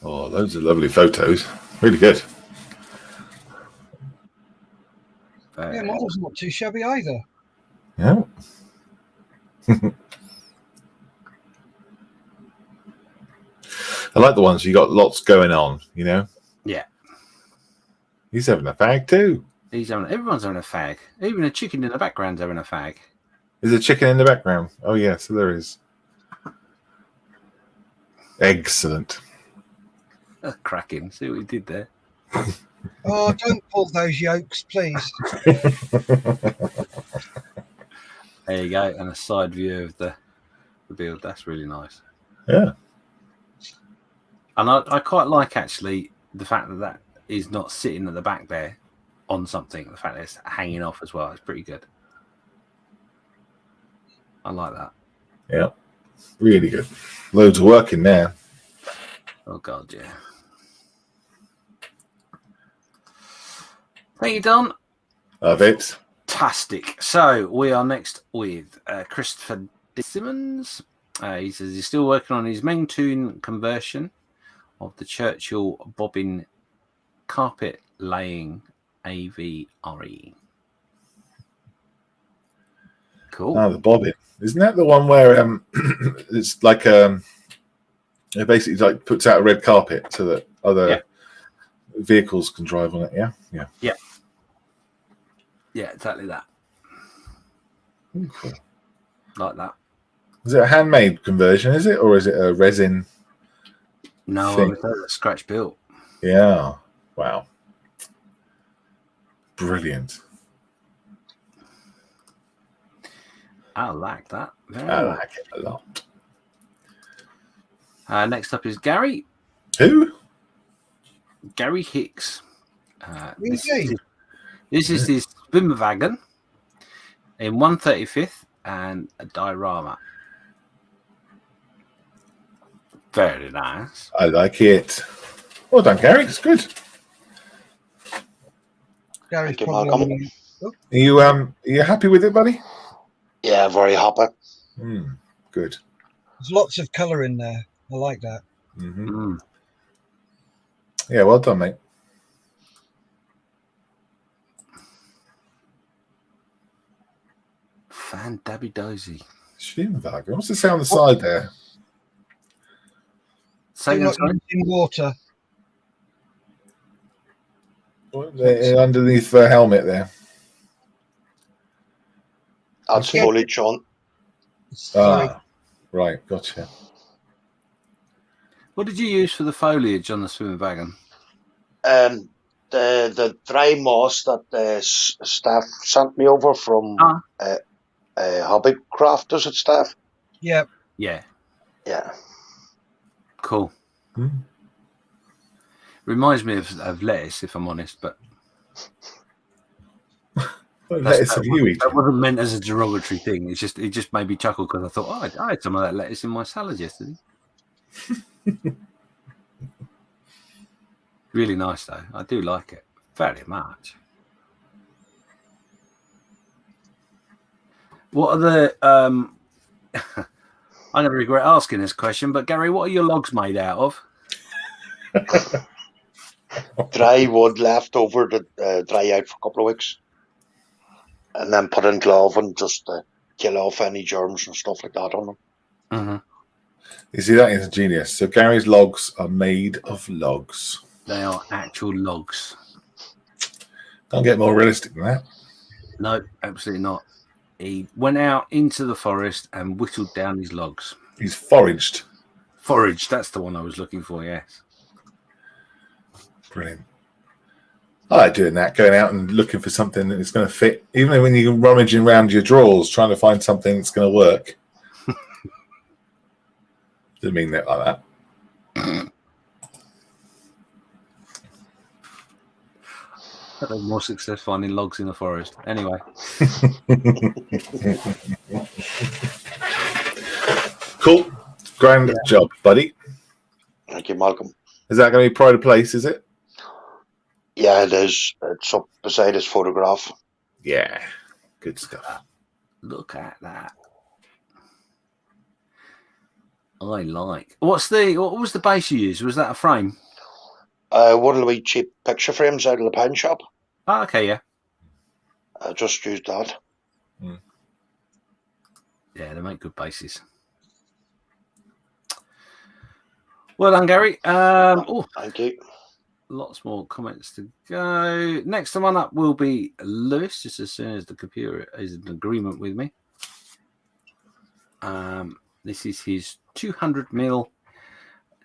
[SPEAKER 1] Oh, loads of lovely photos. Really good.
[SPEAKER 3] Yeah, mine was not too shabby either.
[SPEAKER 1] Yeah. I like the ones you got lots going on, you know?
[SPEAKER 2] Yeah.
[SPEAKER 1] He's having a fag too.
[SPEAKER 2] Everyone's having a fag. Even a chicken in the background's having a fag.
[SPEAKER 1] There's a chicken in the background. Oh, yeah, so there is. Excellent.
[SPEAKER 2] Cracking. See what he did there?
[SPEAKER 3] Oh, don't pull those yolks, please.
[SPEAKER 2] There you go. And a side view of the build. That's really nice.
[SPEAKER 1] Yeah.
[SPEAKER 2] And I quite like, actually, the fact that is not sitting at the back there on something. The fact that it's hanging off as well. It's pretty good. I like that.
[SPEAKER 1] Yeah. Really good. Loads of work in there.
[SPEAKER 2] Oh, God, yeah. Thank you, Don.
[SPEAKER 1] Love it.
[SPEAKER 2] Fantastic. So we are next with Christopher Simmons. He says he's still working on his main tune conversion of the Churchill bobbin carpet laying AVRE. Cool.
[SPEAKER 1] Oh, the bobbin. Isn't that the one where it's like it basically like puts out a red carpet so that other vehicles can drive on it? Yeah.
[SPEAKER 2] Yeah, exactly that.
[SPEAKER 1] Cool.
[SPEAKER 2] Like that.
[SPEAKER 1] Is it a handmade conversion, is it? Or is it a resin?
[SPEAKER 2] No,
[SPEAKER 1] thing?
[SPEAKER 2] it's scratch built.
[SPEAKER 1] Yeah. Wow. Brilliant.
[SPEAKER 2] I like that.
[SPEAKER 1] I like it a lot.
[SPEAKER 2] Next up is Gary.
[SPEAKER 1] Who?
[SPEAKER 2] Gary Hicks. This
[SPEAKER 3] Okay.
[SPEAKER 2] is his Swimwagen in 1/35 and a diorama. Very nice.
[SPEAKER 1] I like it. Well done, Gary. It's good.
[SPEAKER 3] Gary's
[SPEAKER 6] Thank you,
[SPEAKER 3] probably
[SPEAKER 1] Are you happy with it, buddy?
[SPEAKER 6] Yeah, very happy.
[SPEAKER 1] Good.
[SPEAKER 3] there's lots of colour in there. I like that.
[SPEAKER 1] Mm-hmm. Yeah, well done, mate.
[SPEAKER 2] Fan dabby dozy.
[SPEAKER 1] Schlimmwagen. What's the sound on the side there?
[SPEAKER 2] Say
[SPEAKER 3] Do
[SPEAKER 2] again,
[SPEAKER 3] not
[SPEAKER 2] sorry?
[SPEAKER 3] use in water.
[SPEAKER 1] Underneath the helmet there.
[SPEAKER 6] That's
[SPEAKER 3] Okay.
[SPEAKER 6] foliage on.
[SPEAKER 3] Sorry.
[SPEAKER 1] Right, gotcha.
[SPEAKER 2] What did you use for the foliage on the Swimwagen?
[SPEAKER 6] The dry moss that the staff sent me over from Hobby Crafters at staff.
[SPEAKER 3] Yeah.
[SPEAKER 2] Yeah,
[SPEAKER 6] Yeah.
[SPEAKER 2] cool.
[SPEAKER 1] Reminds
[SPEAKER 2] Reminds me of lettuce, if I'm honest, but
[SPEAKER 1] lettuce of you eating.
[SPEAKER 2] that wasn't meant as a derogatory thing. It just made me chuckle because I thought, oh, I had some of that lettuce in my salad yesterday. Really nice though. I do like it very much. What are the I'm going to regret asking this question, but Gary, what are your logs made out of?
[SPEAKER 6] Dry wood left over to dry out for a couple of weeks. And then put in glove and just kill off any germs and stuff like that on them.
[SPEAKER 2] Mm-hmm.
[SPEAKER 1] You see, that is genius. So Gary's logs are made of logs.
[SPEAKER 2] They are actual logs.
[SPEAKER 1] Can't get more realistic than that.
[SPEAKER 2] No, absolutely not. He went out into the forest and whittled down his logs.
[SPEAKER 1] He's foraged.
[SPEAKER 2] Foraged, that's the one I was looking for, yes.
[SPEAKER 1] Brilliant. I like doing that, going out and looking for something that's going to fit. Even when you're rummaging around your drawers, trying to find something that's going to work. Didn't mean that like that.
[SPEAKER 2] I've had more success finding logs in the forest. Anyway.
[SPEAKER 1] Cool. Grand job, buddy.
[SPEAKER 6] Thank you, Malcolm.
[SPEAKER 1] Is that going to be pride of place, is it?
[SPEAKER 6] Yeah, it is. It's up beside his photograph.
[SPEAKER 1] Yeah. Good stuff.
[SPEAKER 2] Look at that. I like. What was the base you used? Was that a frame?
[SPEAKER 6] One of the wee cheap picture frames out of the pawn shop.
[SPEAKER 2] Oh, okay, yeah.
[SPEAKER 6] I just used that.
[SPEAKER 2] Yeah, they make good bases. Well done, Gary.
[SPEAKER 6] Thank you.
[SPEAKER 2] Lots more comments to go. Next one up will be Lewis, just as soon as the computer is in agreement with me. This is his 200mm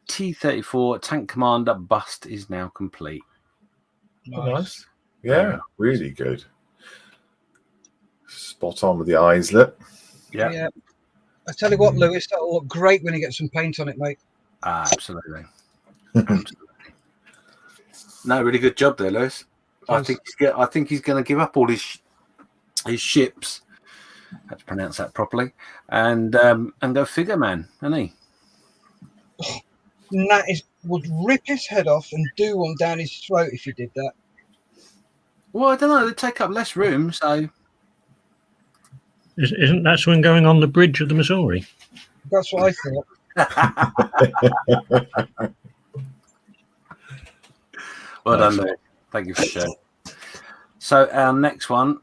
[SPEAKER 2] T-34 Tank Commander bust is now complete.
[SPEAKER 1] Nice. Yeah, really good. Spot on with the eyes, look.
[SPEAKER 3] Yeah. I tell you what, Lewis, that'll look great when you get some paint on it, mate.
[SPEAKER 2] Absolutely. Absolutely. No, really good job there, Lewis. I think he's going to give up all his ships. I have to pronounce that properly, and go figure, man, isn't he?
[SPEAKER 3] And that would rip his head off and do one down his throat if he did that.
[SPEAKER 2] Well, I don't know. They take up less room, so.
[SPEAKER 4] Isn't that one going on the bridge of the Missouri?
[SPEAKER 3] That's what I thought.
[SPEAKER 2] Well done, Lou. Thank you for sharing. So our next one,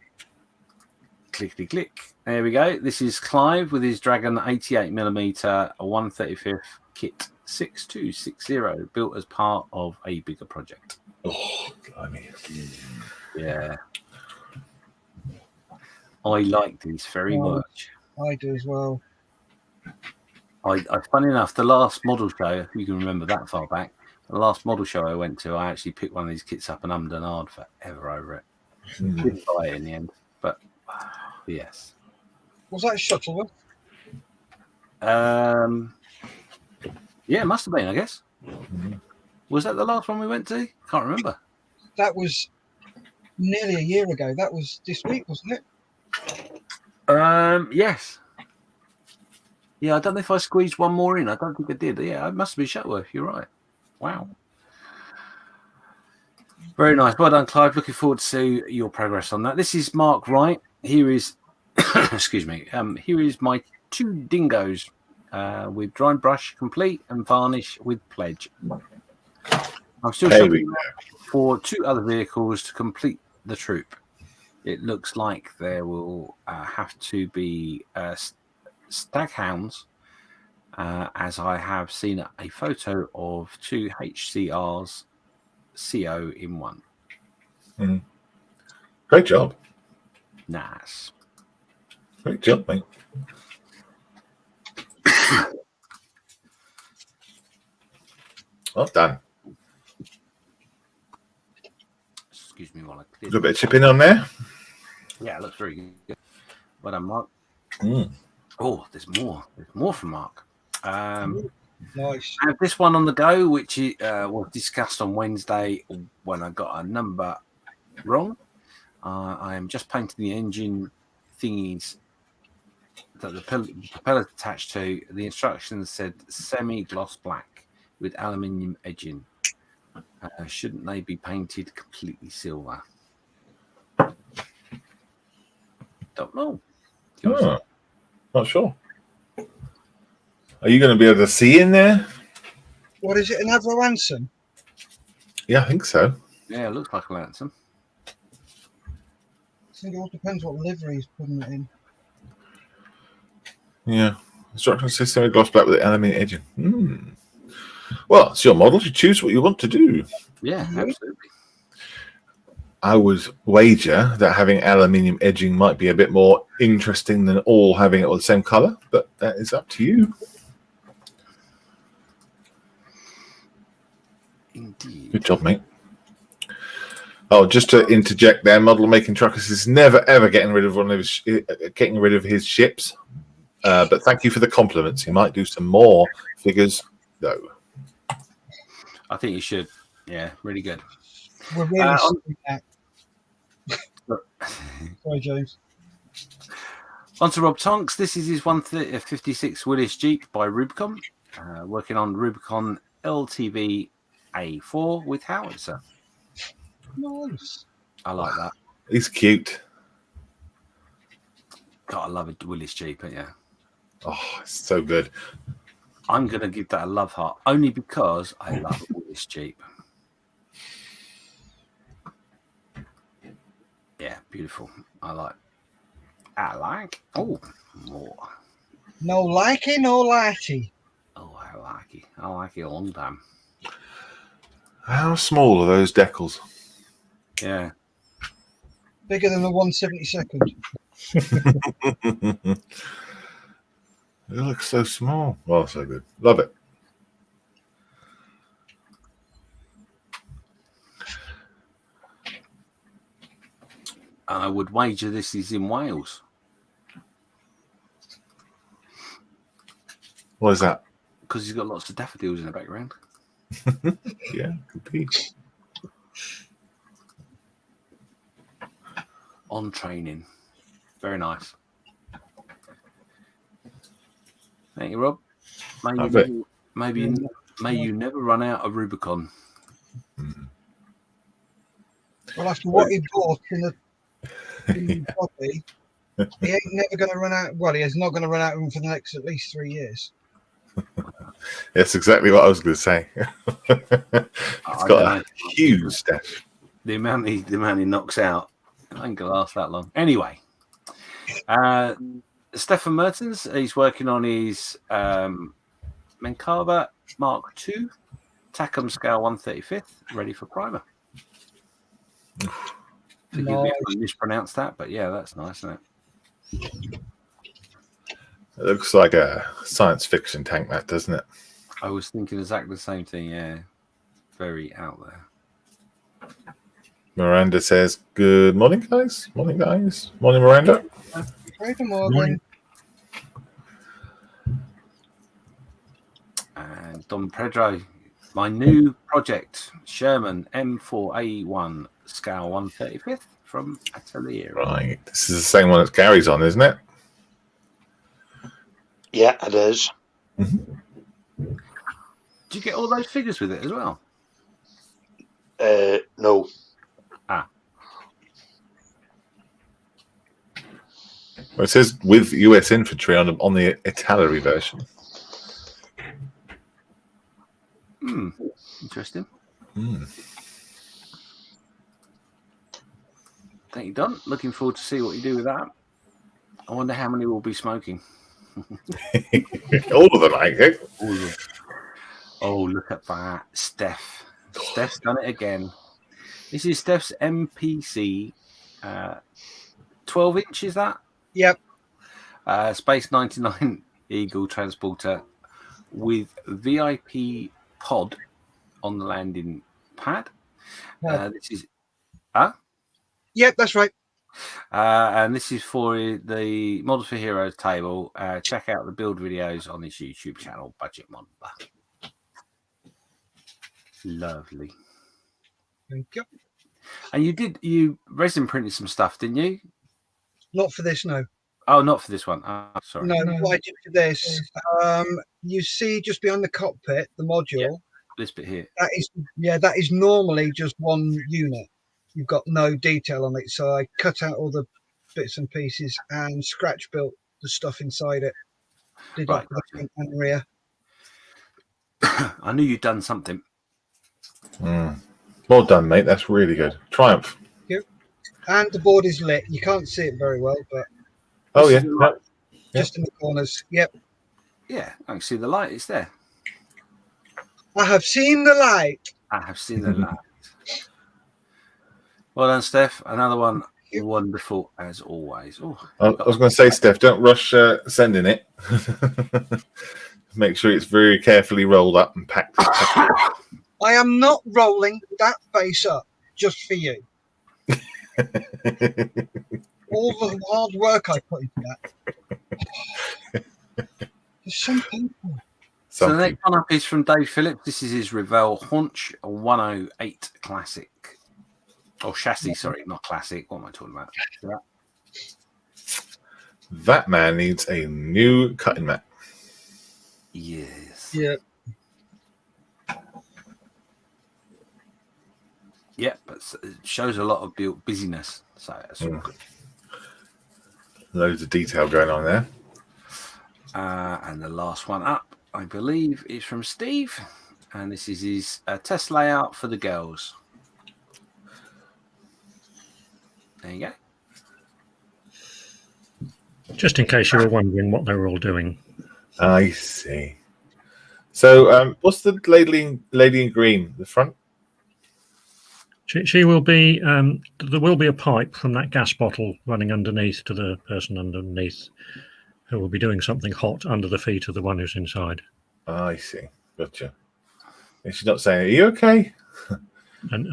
[SPEAKER 2] clickety click. There we go. This is Clive with his Dragon 88mm 135th kit 6260, built as part of a bigger project.
[SPEAKER 1] Oh, blimey.
[SPEAKER 2] Yeah. I like these very much.
[SPEAKER 3] I do as well.
[SPEAKER 2] Funny enough, the last model show, if you can remember that far back, the last model show I went to, I actually picked one of these kits up and ummed and ahed forever over it. Didn't buy it in the end, but yes.
[SPEAKER 3] Was that Shuttleworth?
[SPEAKER 2] Yeah, it must have been, I guess. Was that the last one we went to? Can't remember.
[SPEAKER 3] That was nearly a year ago. That was this week, wasn't it?
[SPEAKER 2] Yes. Yeah, I don't know if I squeezed one more in. I don't think I did. Yeah, it must have been Shuttleworth. You're right. Wow. Very nice. Well done, Clive. Looking forward to see your progress on that. This is Mark Wright. Here is, excuse me. Here is my 2 dingoes with dry brush complete and varnish with pledge. I'm still shopping for 2 other vehicles to complete the troop. It looks like there will have to be staghounds, as I have seen a photo of 2 HCRs CO in one.
[SPEAKER 1] Great job.
[SPEAKER 2] Nice.
[SPEAKER 1] Great job, mate. Well done.
[SPEAKER 2] Excuse me while I
[SPEAKER 1] A
[SPEAKER 2] clear.
[SPEAKER 1] little bit of chipping on there.
[SPEAKER 2] Yeah, it looks very good. Well done, Mark.
[SPEAKER 1] Mm.
[SPEAKER 2] Oh, there's more. There's more from Mark.
[SPEAKER 3] Nice.
[SPEAKER 2] I have this one on the go, which was discussed on Wednesday when I got a number wrong. I am just painting the engine thingies that the propeller attached to. The instructions said semi-gloss black with aluminium edging. Shouldn't they be painted completely silver? Don't know.
[SPEAKER 1] Not sure. Are you going to be able to see in there?
[SPEAKER 3] What is it, another ransom?
[SPEAKER 1] Yeah, I think so.
[SPEAKER 2] Yeah, it looks like a ransom.
[SPEAKER 3] I think it all depends what livery he's putting it in.
[SPEAKER 1] Yeah. Instructions say semi-gloss black with aluminium edging. Well, it's your model. You choose what you want to do.
[SPEAKER 2] Yeah, absolutely.
[SPEAKER 1] I would wager that having aluminium edging might be a bit more interesting than all having it all the same color, but that is up to you.
[SPEAKER 2] Indeed.
[SPEAKER 1] Good job, mate. Oh, just to interject there, Model Making Truckers is never ever getting rid of his ships. But thank you for the compliments. He might do some more figures, though.
[SPEAKER 2] I think you should. Yeah, really good.
[SPEAKER 3] We're really sorry that. Sorry, James.
[SPEAKER 2] On to Rob Tonks. This is his 156 Willis Jeep by Rubicon, working on Rubicon LTV A4 with howitzer.
[SPEAKER 3] Nice.
[SPEAKER 2] I like that.
[SPEAKER 1] He's cute.
[SPEAKER 2] God, I love a Willis Jeep, yeah.
[SPEAKER 1] Oh, it's so good.
[SPEAKER 2] I'm going to give that a love heart, only because I love a Willis Jeep. Yeah, beautiful. I like. Oh, more.
[SPEAKER 3] No likey, no lighty.
[SPEAKER 2] Oh, I like it. I like it a long time.
[SPEAKER 1] How small are those decals?
[SPEAKER 2] Yeah.
[SPEAKER 3] Bigger than the 1/72nd.
[SPEAKER 1] It looks so small. Oh, so good. Love it.
[SPEAKER 2] I would wager this is in Wales.
[SPEAKER 1] What is that?
[SPEAKER 2] Because he's got lots of daffodils in the background.
[SPEAKER 1] Yeah, could be.
[SPEAKER 2] On training. Very nice. Thank you, Rob. May you never run out of Rubicon.
[SPEAKER 3] Well, after what he bought in the body, he ain't never going to run out. Well, he is not going to run out of them for the next at least 3 years.
[SPEAKER 1] That's exactly what I was going to say. It's got a huge stash.
[SPEAKER 2] The amount he knocks out, I ain't gonna last that long. Anyway, Stefan Mertens, he's working on his Menkava Mark II, Tacom scale 1/35th, ready for primer. Forgive me if I mispronounced that, but yeah, that's nice, isn't it?
[SPEAKER 1] It looks like a science fiction tank, that, doesn't it?
[SPEAKER 2] I was thinking exactly the same thing, yeah. Very out there.
[SPEAKER 1] Miranda says, good morning, guys. Morning, guys. Morning, Miranda.
[SPEAKER 3] Good morning.
[SPEAKER 2] And Don Pedro, my new project, Sherman M4A1 scale 1/35th from Atelier.
[SPEAKER 1] Right. This is the same one that Gary's on, isn't it?
[SPEAKER 6] Yeah, it is.
[SPEAKER 1] Mm-hmm.
[SPEAKER 2] Did you get all those figures with it as well?
[SPEAKER 6] No.
[SPEAKER 1] Well, it says with US infantry on the Italeri version.
[SPEAKER 2] Interesting.
[SPEAKER 1] Mm.
[SPEAKER 2] Thank you, Don. Looking forward to see what you do with that. I wonder how many will be smoking.
[SPEAKER 1] All of them, I think.
[SPEAKER 2] All of them. Oh, look at that. Steph. Steph's done it again. This is Steph's MPC 12 inch, is that?
[SPEAKER 3] Yep.
[SPEAKER 2] Space 99 Eagle transporter with VIP pod on the landing pad. This is...
[SPEAKER 3] Yep, that's right.
[SPEAKER 2] And this is for the Models for Heroes table. Check out the build videos on this YouTube channel, Budget Modeler. Lovely.
[SPEAKER 3] Thank you.
[SPEAKER 2] And you resin printed some stuff, didn't you?
[SPEAKER 3] Not for this, no.
[SPEAKER 2] Oh, not for this one. Oh, sorry.
[SPEAKER 3] No, what I did for this, you see just behind the cockpit, the module.
[SPEAKER 2] Yeah, this bit here.
[SPEAKER 3] That is normally just one unit. You've got no detail on it, so I cut out all the bits and pieces and scratch built the stuff inside it. Did
[SPEAKER 2] right.
[SPEAKER 3] the front and rear.
[SPEAKER 2] I knew you'd done something.
[SPEAKER 1] Well done, mate. That's really good. Triumph.
[SPEAKER 3] Thank you. And the board is lit. You can't see it very well, but just in the corners. Yep.
[SPEAKER 2] Yeah, I can see the light. It's there.
[SPEAKER 3] I have seen the light.
[SPEAKER 2] I have seen the light. Well done, Steph. Another one. Wonderful as always. Oh,
[SPEAKER 1] I was going to say, Steph, don't rush sending it. Make sure it's very carefully rolled up and packed.
[SPEAKER 3] I am not rolling that face up just for you. All the hard work I put into that. There's some people.
[SPEAKER 2] So the next one up is from Dave Phillips. This is his Revell Haunch 108 Classic. Oh, chassis, sorry, not classic. What am I talking about?
[SPEAKER 1] That man needs a new cutting mat.
[SPEAKER 2] Yes.
[SPEAKER 3] Yeah.
[SPEAKER 2] Yeah, but it shows a lot of busyness. So that's all good.
[SPEAKER 1] Loads of detail going on there.
[SPEAKER 2] And the last one up, I believe, is from Steve. And this is his test layout for the girls. There you go.
[SPEAKER 4] Just in case you were wondering what they were all doing.
[SPEAKER 1] I see. So, what's the lady in green? The front?
[SPEAKER 4] She will be. There will be a pipe from that gas bottle running underneath to the person underneath, who will be doing something hot under the feet of the one who's inside.
[SPEAKER 1] Oh, I see. Gotcha. And she's not saying, "Are you okay?"
[SPEAKER 4] And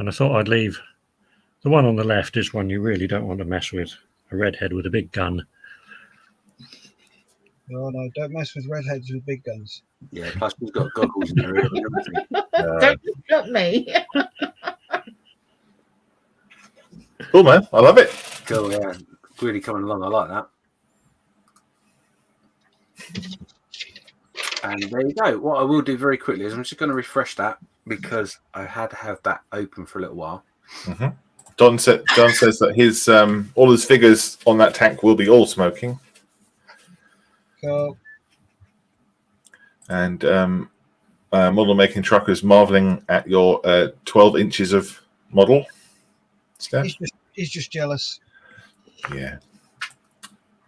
[SPEAKER 4] I thought I'd leave. The one on the left is one you really don't want to mess with. A redhead with a big gun.
[SPEAKER 3] Oh no, don't mess with redheads with big guns.
[SPEAKER 2] Yeah, plus we've got goggles in there.
[SPEAKER 7] Don't look at me.
[SPEAKER 1] Cool, man. I love it.
[SPEAKER 2] Cool, yeah. Really coming along. I like that. And there you go. What I will do very quickly is I'm just going to refresh that because I had to have that open for a little while.
[SPEAKER 1] Mm-hmm. Don says that his all his figures on that tank will be all smoking.
[SPEAKER 3] Cool.
[SPEAKER 1] And model making trucker is marveling at your 12 inches of model. Steph?
[SPEAKER 3] He's just jealous.
[SPEAKER 1] Yeah.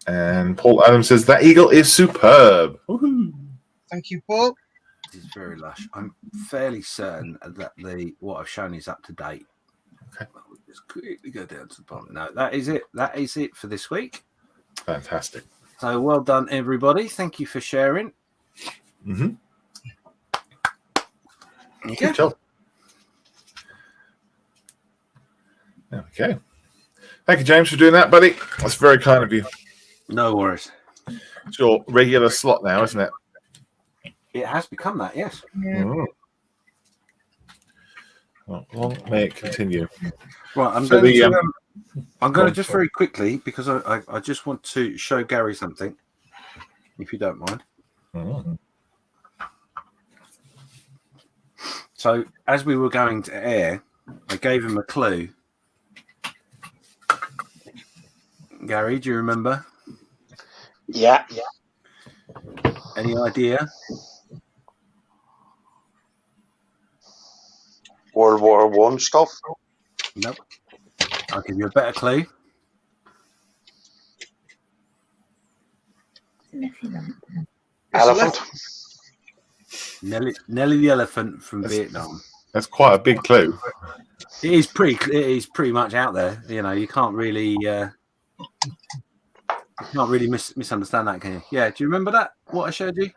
[SPEAKER 1] And Paul Adams says that eagle is superb. Woohoo.
[SPEAKER 3] Thank you, Paul.
[SPEAKER 2] It's very lush. I'm fairly certain that what I've shown is up to date.
[SPEAKER 1] Okay.
[SPEAKER 2] I'll just quickly go down to the bottom. No, that is it. That is it for this week.
[SPEAKER 1] Fantastic.
[SPEAKER 2] So well done, everybody. Thank you for sharing.
[SPEAKER 1] Mm-hmm.
[SPEAKER 2] Okay.
[SPEAKER 1] Good job. There we go. Thank you, James, for doing that, buddy. That's very kind of you.
[SPEAKER 2] No worries.
[SPEAKER 1] It's your regular slot now, isn't it?
[SPEAKER 2] It has become that, yes.
[SPEAKER 7] Yeah.
[SPEAKER 1] Mm. Well, long may it continue.
[SPEAKER 2] Right, I'm
[SPEAKER 1] So
[SPEAKER 2] going to just very quickly, because I just want to show Gary something, if you don't mind.
[SPEAKER 1] Mm.
[SPEAKER 2] So as we were going to air, I gave him a clue. Gary, do you remember?
[SPEAKER 6] Yeah.
[SPEAKER 2] Any idea?
[SPEAKER 6] World War One stuff.
[SPEAKER 2] Nope. I'll give you a better clue.
[SPEAKER 6] Elephant.
[SPEAKER 2] Nelly the elephant from Vietnam.
[SPEAKER 1] That's quite a big clue.
[SPEAKER 2] It is pretty much out there. You know, you can't really misunderstand that, can you? Yeah. Do you remember that? What I showed you?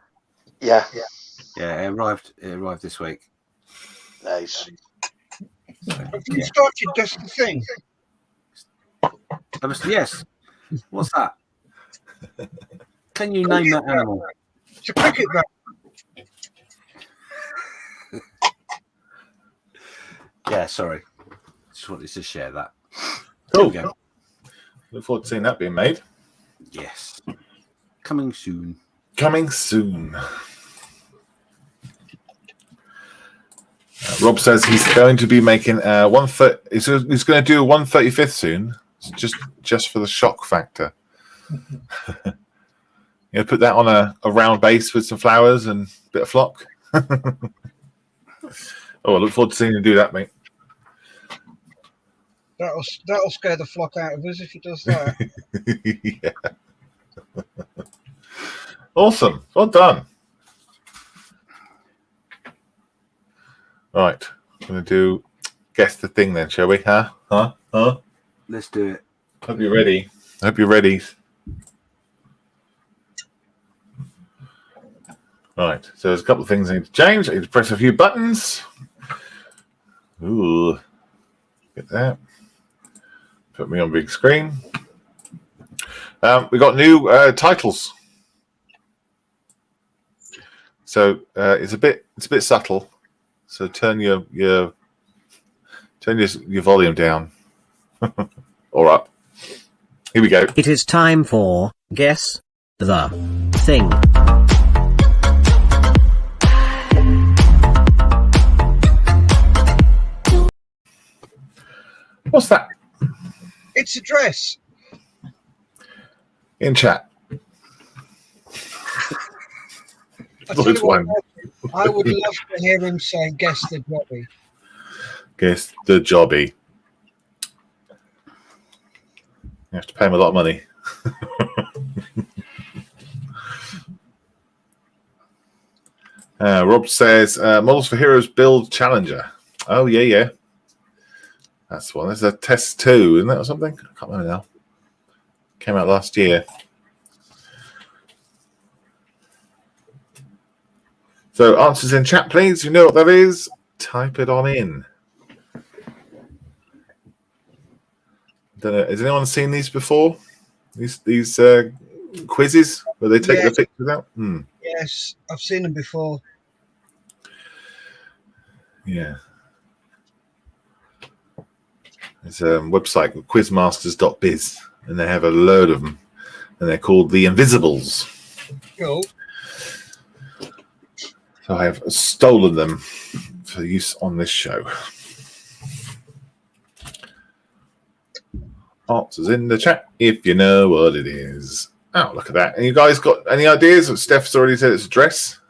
[SPEAKER 6] Yeah.
[SPEAKER 2] Yeah. It arrived this week.
[SPEAKER 6] Nice.
[SPEAKER 3] Have you started just the thing?
[SPEAKER 2] Yes. What's that? Can you name that animal?
[SPEAKER 3] It's a cricket bat.
[SPEAKER 2] Yeah. Sorry. Just wanted to share that.
[SPEAKER 1] Cool.
[SPEAKER 2] There we go.
[SPEAKER 1] Look forward to seeing that being made.
[SPEAKER 2] Yes. Coming soon.
[SPEAKER 1] Coming soon. Rob says he's going to be making he's going to do a 1/35th soon, just for the shock factor. Put that on a round base with some flowers and a bit of flock. Oh, I look forward to seeing you do that, mate.
[SPEAKER 3] That'll scare the flock out of us if he does that.
[SPEAKER 1] Yeah. Awesome. Well done. Right. I'm going to do guess the thing then, shall we? Huh?
[SPEAKER 2] Let's do it.
[SPEAKER 1] Hope you're ready. Right. So there's a couple of things I need to change. I need to press a few buttons. Ooh. Get that. Put me on big screen. We got new titles. So it's a bit subtle. So turn your volume down or up. Here we go.
[SPEAKER 8] It is time for Guess the Thing.
[SPEAKER 1] What's that?
[SPEAKER 3] It's a dress.
[SPEAKER 1] In chat.
[SPEAKER 3] I tell you what, I would love to hear him say, "Guess the jobby."
[SPEAKER 1] Guess the jobby. You have to pay him a lot of money. Rob says, Models for Heroes build Challenger. Oh, yeah. That's one. There's a test 2, isn't that, or something? I can't remember now. Came out last year. So answers in chat, please. You know what that is? Type it on in. Don't know. Has anyone seen these before? These quizzes where they take the pictures out?
[SPEAKER 3] Yes, I've seen them before.
[SPEAKER 1] Yeah. There's a website called quizmasters.biz, and they have a load of them, and they're called the Invisibles.
[SPEAKER 3] Cool.
[SPEAKER 1] So I have stolen them for use on this show. Answers in the chat if you know what it is. Oh, look at that. And you guys got any ideas? Steph's already said it's a dress.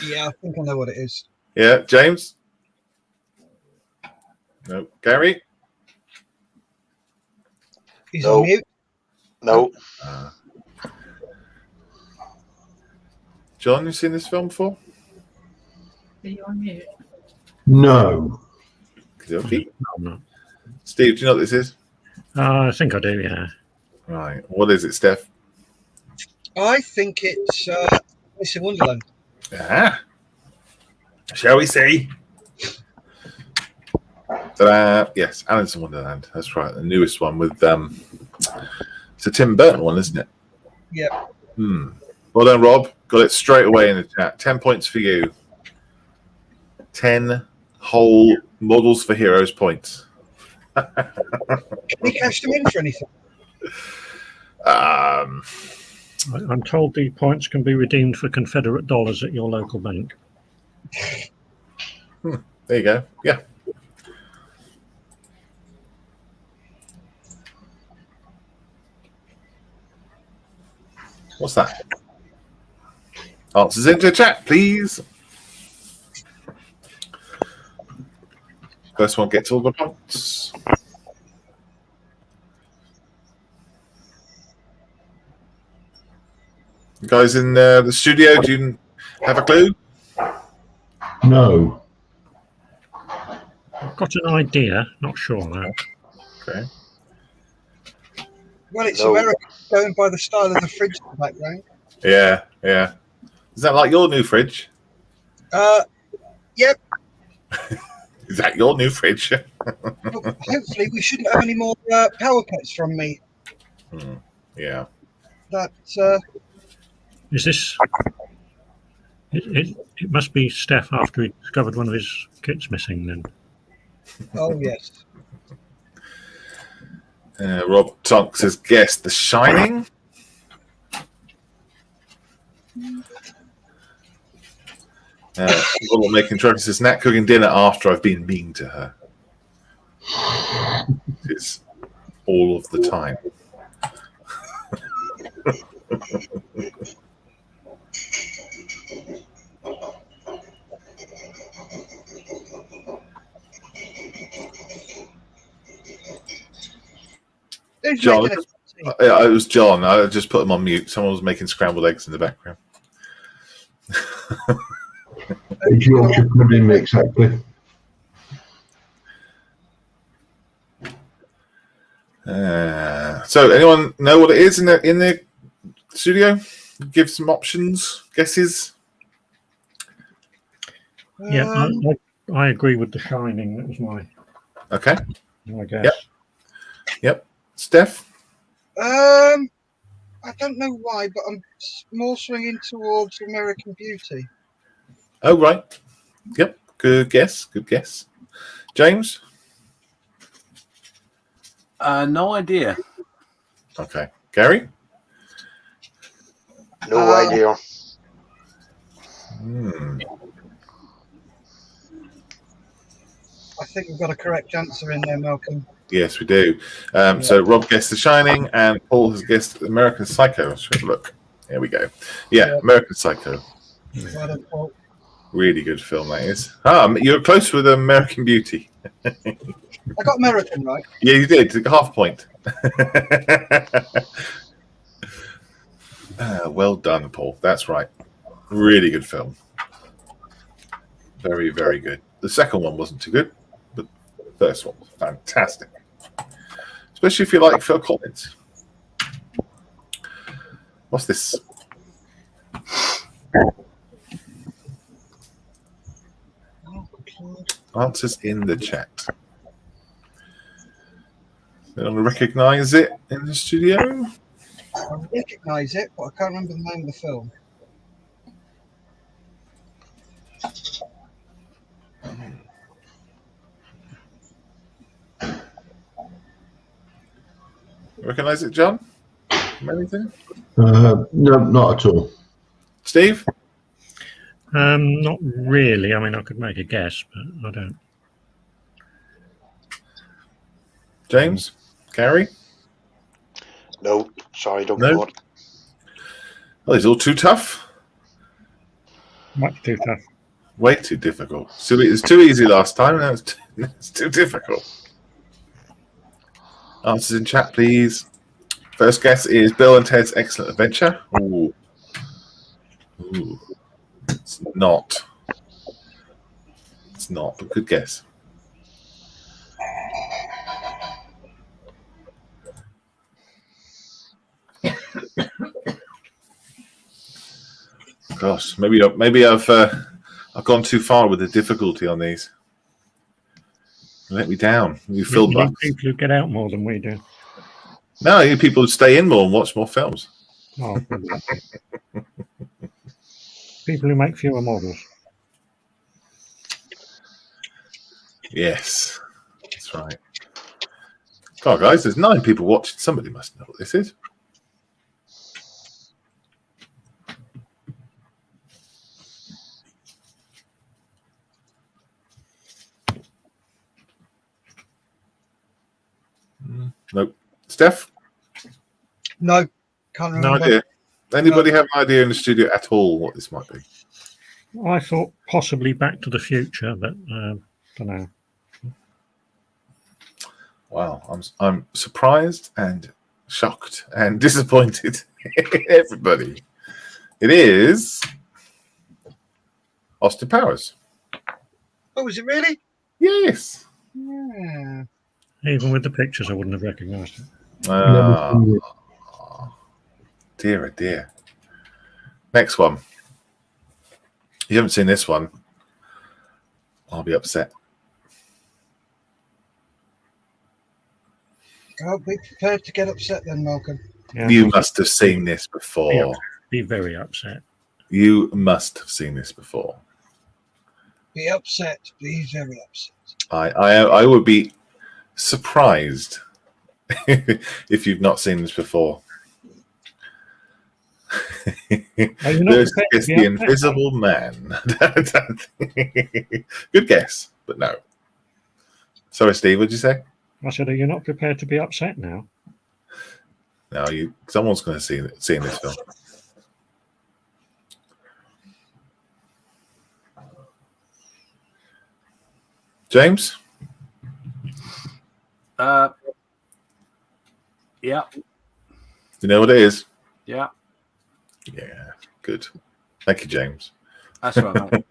[SPEAKER 3] Yeah, I think I know what it is.
[SPEAKER 1] Yeah, James? No. Gary?
[SPEAKER 3] He's on mute.
[SPEAKER 6] No.
[SPEAKER 1] John, you seen this film before?
[SPEAKER 7] Are you on mute?
[SPEAKER 5] No.
[SPEAKER 1] Okay.
[SPEAKER 4] No.
[SPEAKER 1] Steve, do you know what this is?
[SPEAKER 4] I think I do, yeah.
[SPEAKER 1] Right. What is it, Steph?
[SPEAKER 3] I think it's Alice in Wonderland.
[SPEAKER 1] Ah. Shall we see? Ta-da. Yes, Alice in Wonderland. That's right. The newest one with it's a Tim Burton one, isn't it?
[SPEAKER 3] Yeah.
[SPEAKER 1] Well done, Rob. Got it straight away in the chat. 10 points for you. 10 whole Models for Heroes points.
[SPEAKER 3] Can we cash them in for anything?
[SPEAKER 1] Um,
[SPEAKER 4] I'm told the points can be redeemed for Confederate dollars at your local bank.
[SPEAKER 1] there you go. Yeah. What's that? Answers into chat, please. First one gets all the points. You guys in the studio, do you have a clue?
[SPEAKER 5] No.
[SPEAKER 4] I've got an idea, not sure though.
[SPEAKER 1] Okay.
[SPEAKER 3] Well, it's
[SPEAKER 6] No.
[SPEAKER 3] America, going by the style of the fridge in the background.
[SPEAKER 1] Yeah, yeah. Is that like your new fridge?
[SPEAKER 3] Yep.
[SPEAKER 1] Is that your new fridge?
[SPEAKER 3] Well, hopefully, we shouldn't have any more power cuts from me.
[SPEAKER 1] Yeah.
[SPEAKER 3] That
[SPEAKER 4] Is this... It must be Steph after he discovered one of his kits missing then.
[SPEAKER 3] oh yes.
[SPEAKER 1] Rob Tonk says, guess The Shining. Little making choices says, Nat cooking dinner after I've been mean to her. It's all of the time.
[SPEAKER 3] Who's
[SPEAKER 1] John,
[SPEAKER 3] making a tea?
[SPEAKER 1] yeah, it was John. I just put him on mute. Someone was making scrambled eggs in the background.
[SPEAKER 5] It's Yorkshire pudding, exactly.
[SPEAKER 1] So, anyone know what it is in the studio? Give some options, guesses.
[SPEAKER 4] Yeah, I agree with The Shining. That was my guess.
[SPEAKER 1] Yep. Steph?
[SPEAKER 3] I don't know why, but I'm more swinging towards American Beauty.
[SPEAKER 1] Oh, right. Yep. Good guess. James?
[SPEAKER 2] No idea.
[SPEAKER 1] Okay. Gary?
[SPEAKER 6] No idea.
[SPEAKER 3] I think we've got a correct answer in there, Malcolm.
[SPEAKER 1] Yes, we do. So Rob guessed The Shining, and Paul has guessed American Psycho. Let's have a look. Here we go. Yeah, American Psycho.
[SPEAKER 3] Well done, Paul.
[SPEAKER 1] Really good film, that is. You're close with American Beauty.
[SPEAKER 3] I got American right.
[SPEAKER 1] Yeah, you did. Half point. Well done, Paul. That's right. Really good film. Very, very good. The second one wasn't too good, but the first one was fantastic. Especially if you like Phil Collins. What's this? Answers in the chat. Anyone recognize it in the studio?
[SPEAKER 3] I recognise it, but I can't remember the name of the film.
[SPEAKER 1] Recognize it, John? Anything?
[SPEAKER 5] No, not at all.
[SPEAKER 1] Steve?
[SPEAKER 4] Not really. I mean, I could make a guess, but I don't.
[SPEAKER 1] James? Gary?
[SPEAKER 6] No, sorry, don't
[SPEAKER 1] No?
[SPEAKER 6] know it.
[SPEAKER 1] Well, it's all too tough.
[SPEAKER 4] Much too tough.
[SPEAKER 1] Way too difficult. So it was too easy last time. Now it's too difficult. Answers in chat, please. First guess is Bill and Ted's Excellent Adventure. Ooh. Ooh. It's not. It's not, but good guess. Gosh, maybe I've gone too far with the difficulty on these. Let me down. You filled
[SPEAKER 4] need
[SPEAKER 1] up.
[SPEAKER 4] people who get out more than we do.
[SPEAKER 1] No, you people stay in more and watch more films.
[SPEAKER 4] Oh, people who make fewer models.
[SPEAKER 1] Yes, that's right. God, guys, there's 9 people watching. Somebody must know what this is. Nope. Steph?
[SPEAKER 3] No, can't
[SPEAKER 1] No
[SPEAKER 3] remember.
[SPEAKER 1] idea. Anybody have an idea in the studio at all what this might be?
[SPEAKER 4] I thought possibly Back to the Future, but don't know.
[SPEAKER 1] Wow, I'm surprised and shocked and disappointed. Everybody. It is Austin Powers.
[SPEAKER 3] Oh, is it really?
[SPEAKER 1] Yes.
[SPEAKER 3] Yeah.
[SPEAKER 4] Even with the pictures, I wouldn't have recognised it.
[SPEAKER 1] Dear, oh dear. Next one. You haven't seen this one. I'll be upset.
[SPEAKER 3] I'll be prepared to get upset then, Malcolm.
[SPEAKER 4] Yeah,
[SPEAKER 1] You must have seen this before.
[SPEAKER 4] be very upset.
[SPEAKER 1] You must have seen this before.
[SPEAKER 3] Be upset. Be very upset.
[SPEAKER 1] I would be surprised if you've not seen this before. There's the Invisible Man. Good guess, but no. Sorry, Steve, what did you say?
[SPEAKER 4] I said, are you not prepared to be upset now?
[SPEAKER 1] No, someone's going to see this film. James?
[SPEAKER 2] Yeah.
[SPEAKER 1] You know what it is?
[SPEAKER 2] Yeah.
[SPEAKER 1] Yeah, good. Thank you, James.
[SPEAKER 2] That's right, mate.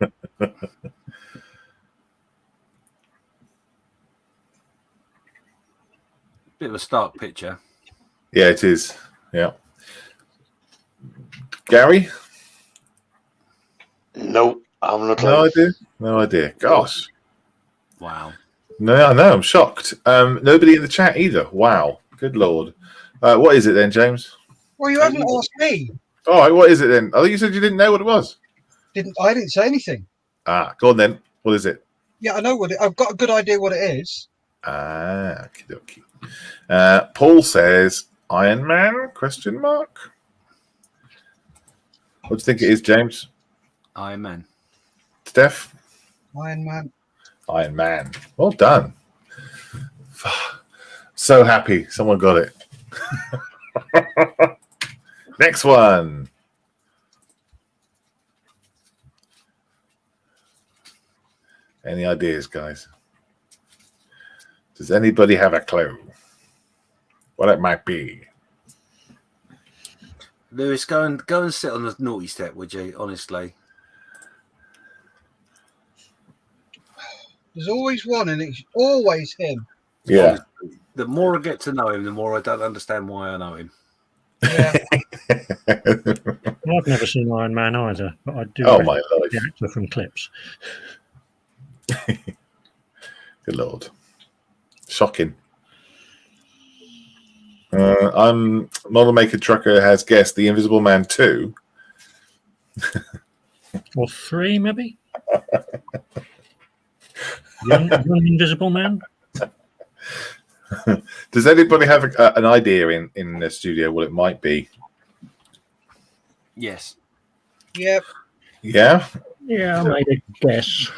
[SPEAKER 2] Bit of a stark picture.
[SPEAKER 1] Yeah, it is. Yeah. Gary?
[SPEAKER 6] No, I have no clue.
[SPEAKER 1] No idea? No idea. Gosh.
[SPEAKER 2] Wow.
[SPEAKER 1] No, I know. I'm shocked. Nobody in the chat either. Wow. Good Lord. What is it then, James?
[SPEAKER 3] Well, you haven't asked me.
[SPEAKER 1] All right, what is it then? I think you said you didn't know what it was.
[SPEAKER 3] I didn't say anything.
[SPEAKER 1] Ah, go on then. What is it?
[SPEAKER 3] Yeah, I know what I've got a good idea what it is.
[SPEAKER 1] Ah, okie dokie. Paul says Iron Man? Question mark. What do you think it is, James?
[SPEAKER 2] Iron Man.
[SPEAKER 1] Steph?
[SPEAKER 3] Iron Man.
[SPEAKER 1] Iron Man. Well done. So happy someone got it. Next one. Any ideas, guys? Does anybody have a clue what it might be?
[SPEAKER 2] Lewis, go and sit on the naughty step, would you? Honestly.
[SPEAKER 3] There's always one, and it's always him.
[SPEAKER 1] Yeah.
[SPEAKER 2] Honestly, the more I get to know him, the more I don't understand why I know him.
[SPEAKER 3] Yeah.
[SPEAKER 4] Well, I've never seen Iron Man either, but I do
[SPEAKER 1] Oh,
[SPEAKER 4] recognize
[SPEAKER 1] my life.
[SPEAKER 4] the actor from clips.
[SPEAKER 1] Good Lord. Shocking. I'm Model Maker Trucker has guessed The Invisible Man 2.
[SPEAKER 4] Or 3, maybe? Young Invisible Man?
[SPEAKER 1] Does anybody have an idea in the studio what it might be?
[SPEAKER 2] Yes.
[SPEAKER 3] Yep.
[SPEAKER 1] Yeah?
[SPEAKER 4] Yeah, I made a guess.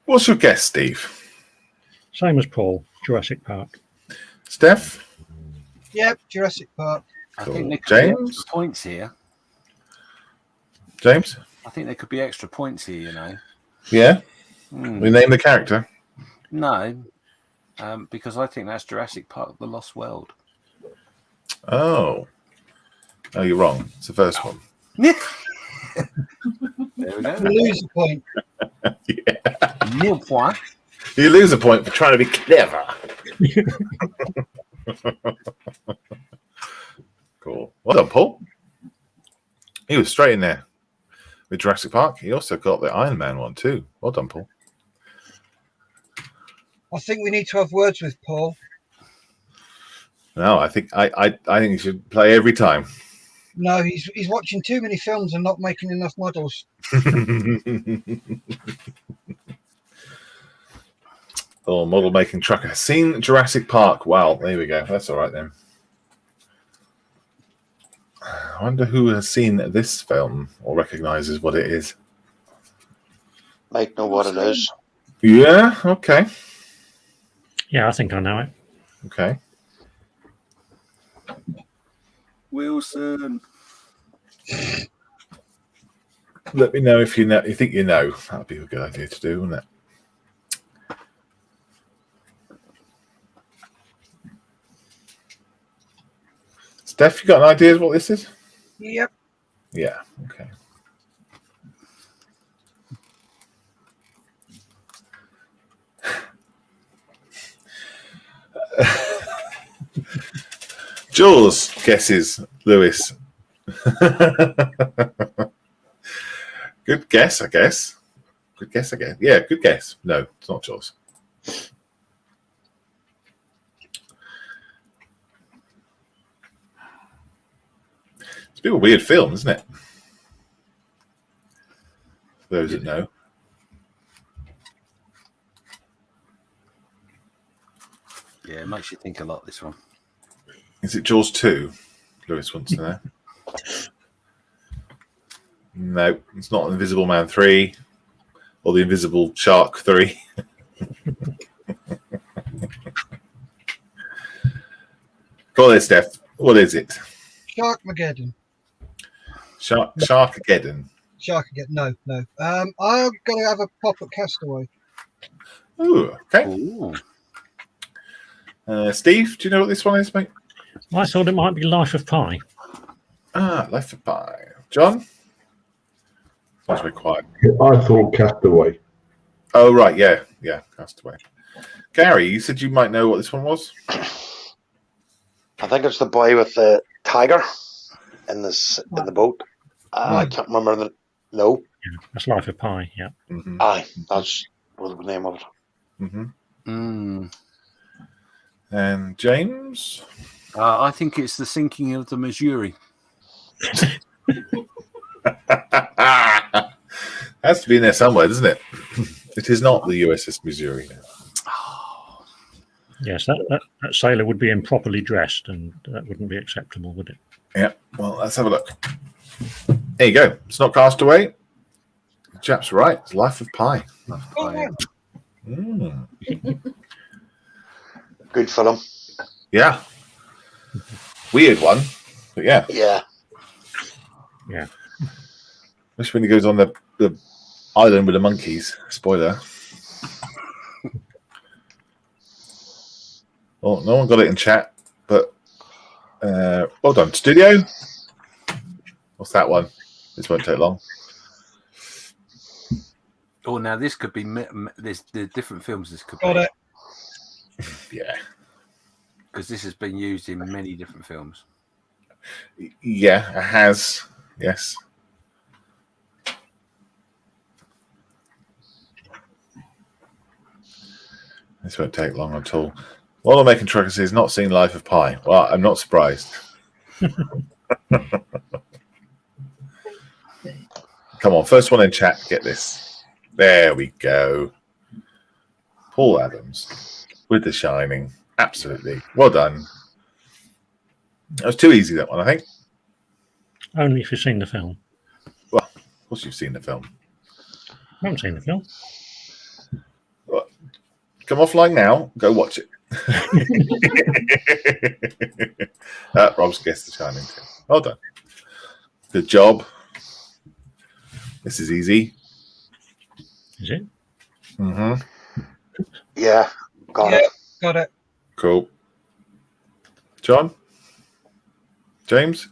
[SPEAKER 1] What's your guess, Steve?
[SPEAKER 4] Same as Paul, Jurassic Park.
[SPEAKER 1] Steph?
[SPEAKER 3] Yep. Jurassic Park.
[SPEAKER 2] I
[SPEAKER 1] Cool.
[SPEAKER 2] think there could be
[SPEAKER 1] James?
[SPEAKER 2] extra points here.
[SPEAKER 1] James?
[SPEAKER 2] I think there could be extra points here, you know.
[SPEAKER 1] Yeah?
[SPEAKER 2] Hmm.
[SPEAKER 1] We name the character?
[SPEAKER 2] No, because I think that's Jurassic Park: The Lost World.
[SPEAKER 1] Oh. Oh, you're wrong. It's the first one.
[SPEAKER 2] There we
[SPEAKER 3] You
[SPEAKER 2] go.
[SPEAKER 3] lose a point.
[SPEAKER 2] Nil point.
[SPEAKER 1] You lose a point for trying to be clever. Cool. Well done, Paul. He was straight in there with Jurassic Park. He also got the Iron Man one too. Well done, Paul.
[SPEAKER 3] I think we need to have words with Paul.
[SPEAKER 1] No, I think I think you should play every time.
[SPEAKER 3] No, he's watching too many films and not making enough models.
[SPEAKER 1] Oh, Model Making Trucker. Seen Jurassic Park. Wow, there we go. That's all right then. I wonder who has seen this film or recognizes what it is.
[SPEAKER 6] Might know what it is.
[SPEAKER 1] Yeah, okay.
[SPEAKER 4] Yeah, I think I know it.
[SPEAKER 1] Okay.
[SPEAKER 2] Wilson.
[SPEAKER 1] Let me know if you know. You think you know. That'd be a good idea to do, wouldn't it? Steph, you got an idea of what this is?
[SPEAKER 3] Yep.
[SPEAKER 1] Yeah. Okay. Jules guesses Lewis. Good guess, I guess. Good guess, I guess. Yeah, good guess. No, it's not Jules. It's a bit of a weird film, isn't it? For those that know.
[SPEAKER 2] Yeah, it makes you think a lot, this one.
[SPEAKER 1] Is it Jaws 2? Lewis wants to know. No, it's not Invisible Man 3 or the Invisible Shark 3. Go on, Steph. What is it?
[SPEAKER 3] Sharkmageddon.
[SPEAKER 1] Sharkageddon.
[SPEAKER 3] Sharkageddon. No. I'm going to have a pop at Castaway.
[SPEAKER 1] Ooh, okay.
[SPEAKER 2] Ooh.
[SPEAKER 1] Steve, do you know what this one is, mate?
[SPEAKER 4] I thought it might be Life of Pi.
[SPEAKER 1] Life of Pi. John? Sounds very quiet.
[SPEAKER 5] I thought Castaway.
[SPEAKER 1] Oh, right, yeah, Castaway. Gary, you said you might know what this one was?
[SPEAKER 6] I think it's the boy with the tiger in the boat. I can't remember the. No.
[SPEAKER 4] Yeah, that's Life of Pi, yeah.
[SPEAKER 1] Mm-hmm.
[SPEAKER 6] Aye, that's what the name of it.
[SPEAKER 1] Mm-hmm.
[SPEAKER 2] Mm.
[SPEAKER 1] And James?
[SPEAKER 2] I think it's the sinking of the Missouri.
[SPEAKER 1] Has to be in there somewhere, doesn't it? It is not the USS Missouri.
[SPEAKER 4] Yes, that sailor would be improperly dressed, and that wouldn't be acceptable, would it?
[SPEAKER 1] Yeah, well, let's have a look. There you go. It's not Castaway. The chap's right. It's Life of Pi.
[SPEAKER 3] Oh, yeah.
[SPEAKER 6] Good film.
[SPEAKER 1] Yeah. Weird one, but yeah.
[SPEAKER 6] Yeah.
[SPEAKER 4] Yeah.
[SPEAKER 1] Especially when he goes on the island with the monkeys. Spoiler. Oh, no one got it in chat, but Well done, studio. What's that one? This won't take long.
[SPEAKER 2] Oh, now this could be the different films. This could
[SPEAKER 3] Got
[SPEAKER 2] be.
[SPEAKER 3] it.
[SPEAKER 1] Yeah.
[SPEAKER 2] Because this has been used in many different films.
[SPEAKER 1] Yeah, it has. Yes. This won't take long at all. While I'm making truckers has not seen Life of Pi. Well, I'm not surprised. Come on, first one in chat. Get this. There we go. Paul Adams with The Shining. Absolutely. Well done. That was too easy, that one, I think.
[SPEAKER 4] Only if you've seen the film.
[SPEAKER 1] Well, of course you've seen the film.
[SPEAKER 4] I haven't seen the film.
[SPEAKER 1] Well, come offline now. Go watch it. Rob's guessed The Shining too. Well done. Good job. This is easy.
[SPEAKER 4] Is it?
[SPEAKER 1] Mm-hmm.
[SPEAKER 6] Yeah, got it.
[SPEAKER 3] Got it.
[SPEAKER 1] Cool. John? James?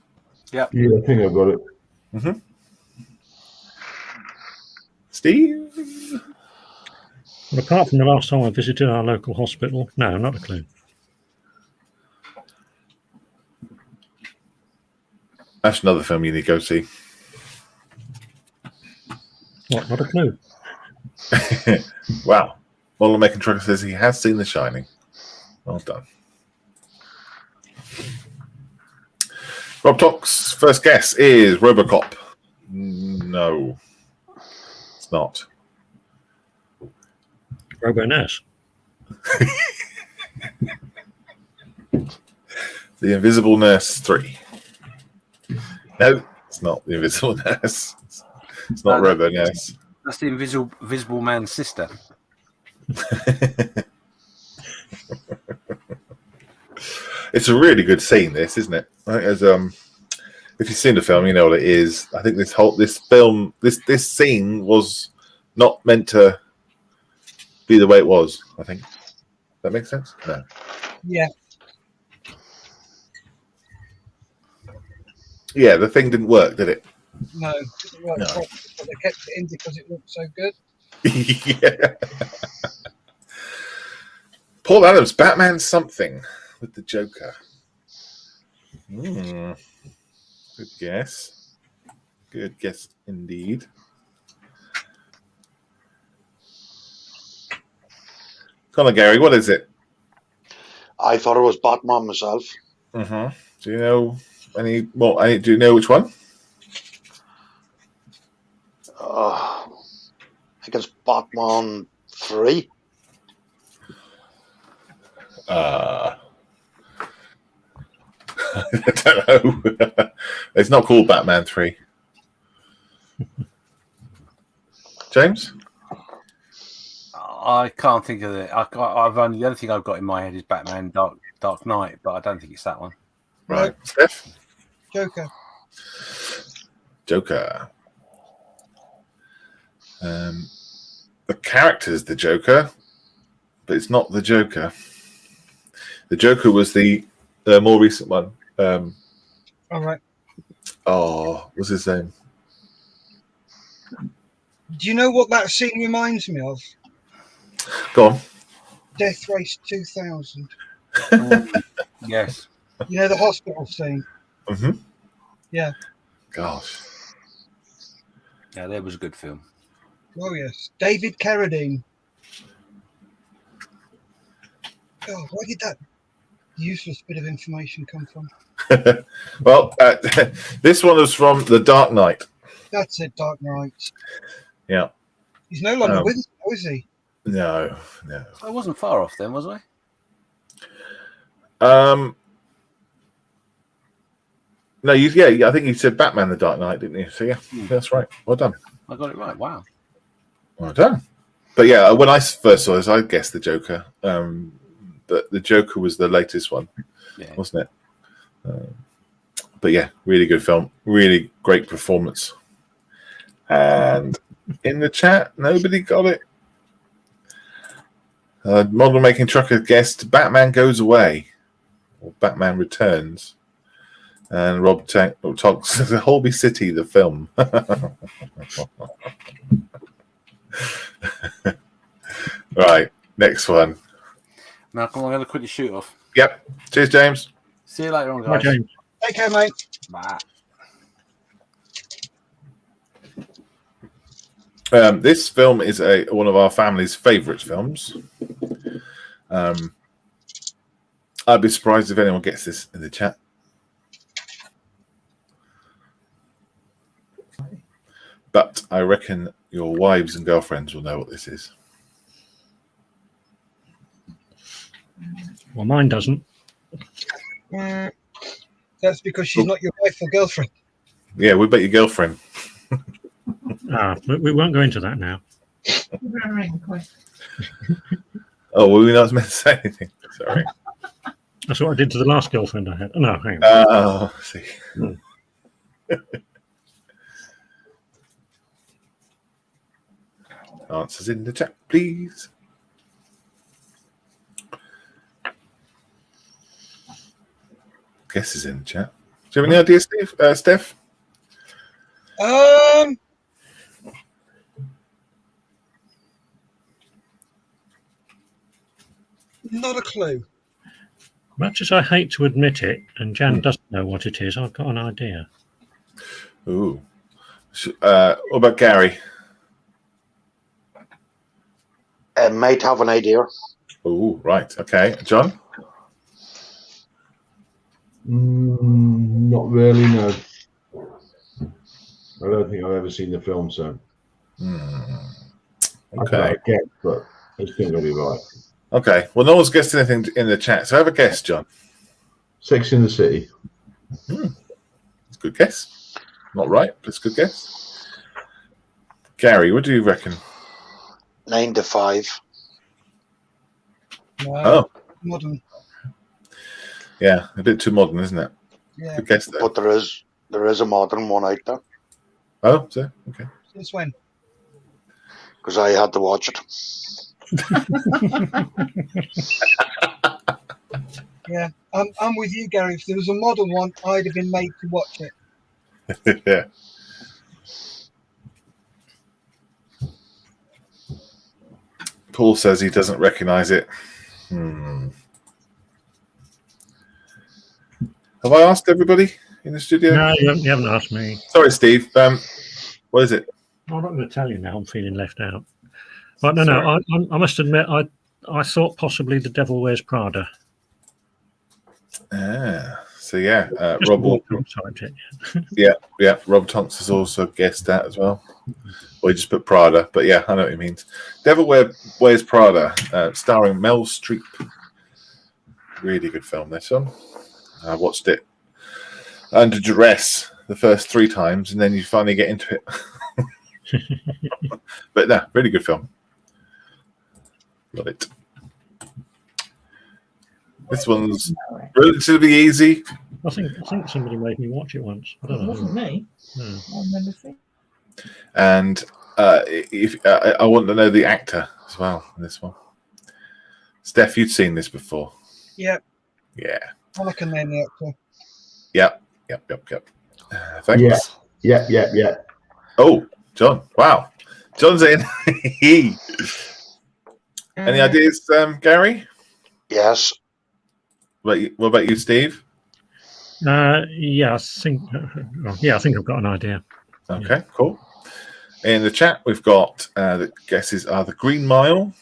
[SPEAKER 5] Yeah, I think I've got it.
[SPEAKER 1] Mm-hmm. Steve?
[SPEAKER 4] Well, apart from the last time I visited our local hospital, no, not a clue.
[SPEAKER 1] That's another film you need to go see.
[SPEAKER 4] What? Not a clue.
[SPEAKER 1] Wow. Well, making Trucker says he has seen The Shining. Well done. Rob Talks' first guess is RoboCop. No, it's not.
[SPEAKER 4] Robo-Nurse.
[SPEAKER 1] The Invisible Nurse 3. No, it's not The Invisible Nurse. It's not Robo-Nurse.
[SPEAKER 2] That's the Invisible Man's sister.
[SPEAKER 1] It's a really good scene, this, isn't it? I think there's, if you've seen the film, you know what it is. I think this scene was not meant to be the way it was. I think that makes sense. No.
[SPEAKER 3] Yeah.
[SPEAKER 1] Yeah, the thing didn't work, did it?
[SPEAKER 3] No, it didn't work
[SPEAKER 1] No.
[SPEAKER 3] properly, but they kept it in because it looked so good.
[SPEAKER 1] Yeah. Paul Adams, Batman something with the Joker. Good guess. Good guess indeed. Conor Gary, what is it?
[SPEAKER 6] I thought it was Batman myself.
[SPEAKER 1] Mm-hmm. Do you know any? Well, do you know which one?
[SPEAKER 6] I think it's Batman 3.
[SPEAKER 1] I don't know. It's not called Batman 3. James?
[SPEAKER 2] I can't think of it. I've only the other thing I've got in my head is Batman Dark Knight, but I don't think it's that one.
[SPEAKER 1] Right. Steph?
[SPEAKER 3] Joker.
[SPEAKER 1] Joker. The character's the Joker, but it's not the Joker. The Joker was the more recent one.
[SPEAKER 3] All right.
[SPEAKER 1] Oh, what's his name?
[SPEAKER 3] Do you know what that scene reminds me of?
[SPEAKER 1] Go on.
[SPEAKER 3] Death Race 2000.
[SPEAKER 2] Yes.
[SPEAKER 3] You know the hospital scene?
[SPEAKER 1] Mm-hmm.
[SPEAKER 3] Yeah.
[SPEAKER 1] Gosh.
[SPEAKER 2] Yeah, that was a good film.
[SPEAKER 3] Oh, yes. David Carradine. Oh, where did that useless bit of information come from?
[SPEAKER 1] Well, this one was from The Dark Knight.
[SPEAKER 3] That's it, Dark Knight.
[SPEAKER 1] Yeah.
[SPEAKER 3] He's no longer with us, now, is he?
[SPEAKER 1] No.
[SPEAKER 2] I wasn't far off then, was I?
[SPEAKER 1] No, I think you said Batman: The Dark Knight, didn't you? So yeah, that's right. Well done.
[SPEAKER 2] I got it right. Wow.
[SPEAKER 1] Well done. But yeah, when I first saw this, I guessed the Joker. But the Joker was the latest one, wasn't it? But yeah, really good film. Really great performance. And in the chat, nobody got it. Model Making Trucker guessed Batman Goes Away or Batman Returns. And Rob talks the Holby City, the film. Right, next one.
[SPEAKER 2] Malcolm, I'm going to quickly shoot off.
[SPEAKER 1] Yep. Cheers, James.
[SPEAKER 2] See you later on,
[SPEAKER 4] Bye,
[SPEAKER 2] guys.
[SPEAKER 4] James.
[SPEAKER 3] Take care, mate.
[SPEAKER 2] Bye.
[SPEAKER 1] This film is one of our family's favourite films. I'd be surprised if anyone gets this in the chat. But I reckon your wives and girlfriends will know what this is.
[SPEAKER 4] Well, mine doesn't.
[SPEAKER 3] That's because she's not your wife or girlfriend.
[SPEAKER 1] Yeah, we bet your girlfriend.
[SPEAKER 4] We won't go into that now.
[SPEAKER 1] Oh, were we not meant to say anything? Sorry.
[SPEAKER 4] That's what I did to the last girlfriend I had. Oh, no, hang on.
[SPEAKER 1] Oh, I see. Answers in the chat, please. Guesses in the chat. Do you have any ideas, Steve? Steph?
[SPEAKER 3] Not a clue.
[SPEAKER 4] Much as I hate to admit it, and Jan doesn't know what it is, I've got an idea.
[SPEAKER 1] Ooh. What about Gary?
[SPEAKER 6] Might have an idea.
[SPEAKER 1] Oh, right. Okay. John?
[SPEAKER 5] Not really, no. I don't think I've ever seen the film, so.
[SPEAKER 1] Okay.
[SPEAKER 5] I guess, but it's still going to be right.
[SPEAKER 1] Okay. Well, no one's guessed anything in the chat, so have a guess, John.
[SPEAKER 5] Sex in the City.
[SPEAKER 1] It's a good guess. Not right, but it's a good guess. Gary, what do you reckon?
[SPEAKER 6] 9 to 5.
[SPEAKER 1] Oh.
[SPEAKER 3] Modern.
[SPEAKER 1] Yeah, a bit too modern, isn't it?
[SPEAKER 3] Yeah.
[SPEAKER 1] Good guess, though.
[SPEAKER 6] But there is a modern one out there.
[SPEAKER 1] Oh, so okay.
[SPEAKER 3] Since when?
[SPEAKER 6] Because I had to watch it.
[SPEAKER 3] Yeah, I'm with you, Gary. If there was a modern one, I'd have been made to watch it.
[SPEAKER 1] Yeah. Paul says he doesn't recognise it. Have I asked everybody in the studio?
[SPEAKER 4] No, you haven't asked me.
[SPEAKER 1] Sorry, Steve. What is it?
[SPEAKER 4] I'm not going to tell you now. I'm feeling left out. But no. I must admit, I thought possibly The Devil Wears Prada.
[SPEAKER 1] So yeah,
[SPEAKER 4] Just
[SPEAKER 1] Rob.
[SPEAKER 4] typed it.
[SPEAKER 1] Yeah. Rob Tonks has also guessed that as well. Or he just put Prada, but yeah, I know what he means. Devil Wears Prada, starring Mel Streep. Really good film, this one. I watched it under duress the first 3 times, and then you finally get into it. But no, really good film. Love it. This one's relatively easy.
[SPEAKER 4] I think somebody made me watch it once. I don't know.
[SPEAKER 7] It wasn't me.
[SPEAKER 4] No.
[SPEAKER 7] I remember seeing.
[SPEAKER 1] And if I want to know the actor as well in this one. Steph, you'd seen this before.
[SPEAKER 3] Yep.
[SPEAKER 1] Yeah.
[SPEAKER 3] I can name the actor.
[SPEAKER 1] Yep. Thanks.
[SPEAKER 5] Yeah.
[SPEAKER 1] Oh, John. Wow. John's in. Any ideas, Gary?
[SPEAKER 6] Yes.
[SPEAKER 1] What about you, Steve?
[SPEAKER 4] Yeah, I think I've got an idea.
[SPEAKER 1] Okay, cool. In the chat, we've got the guesses are The Green Mile,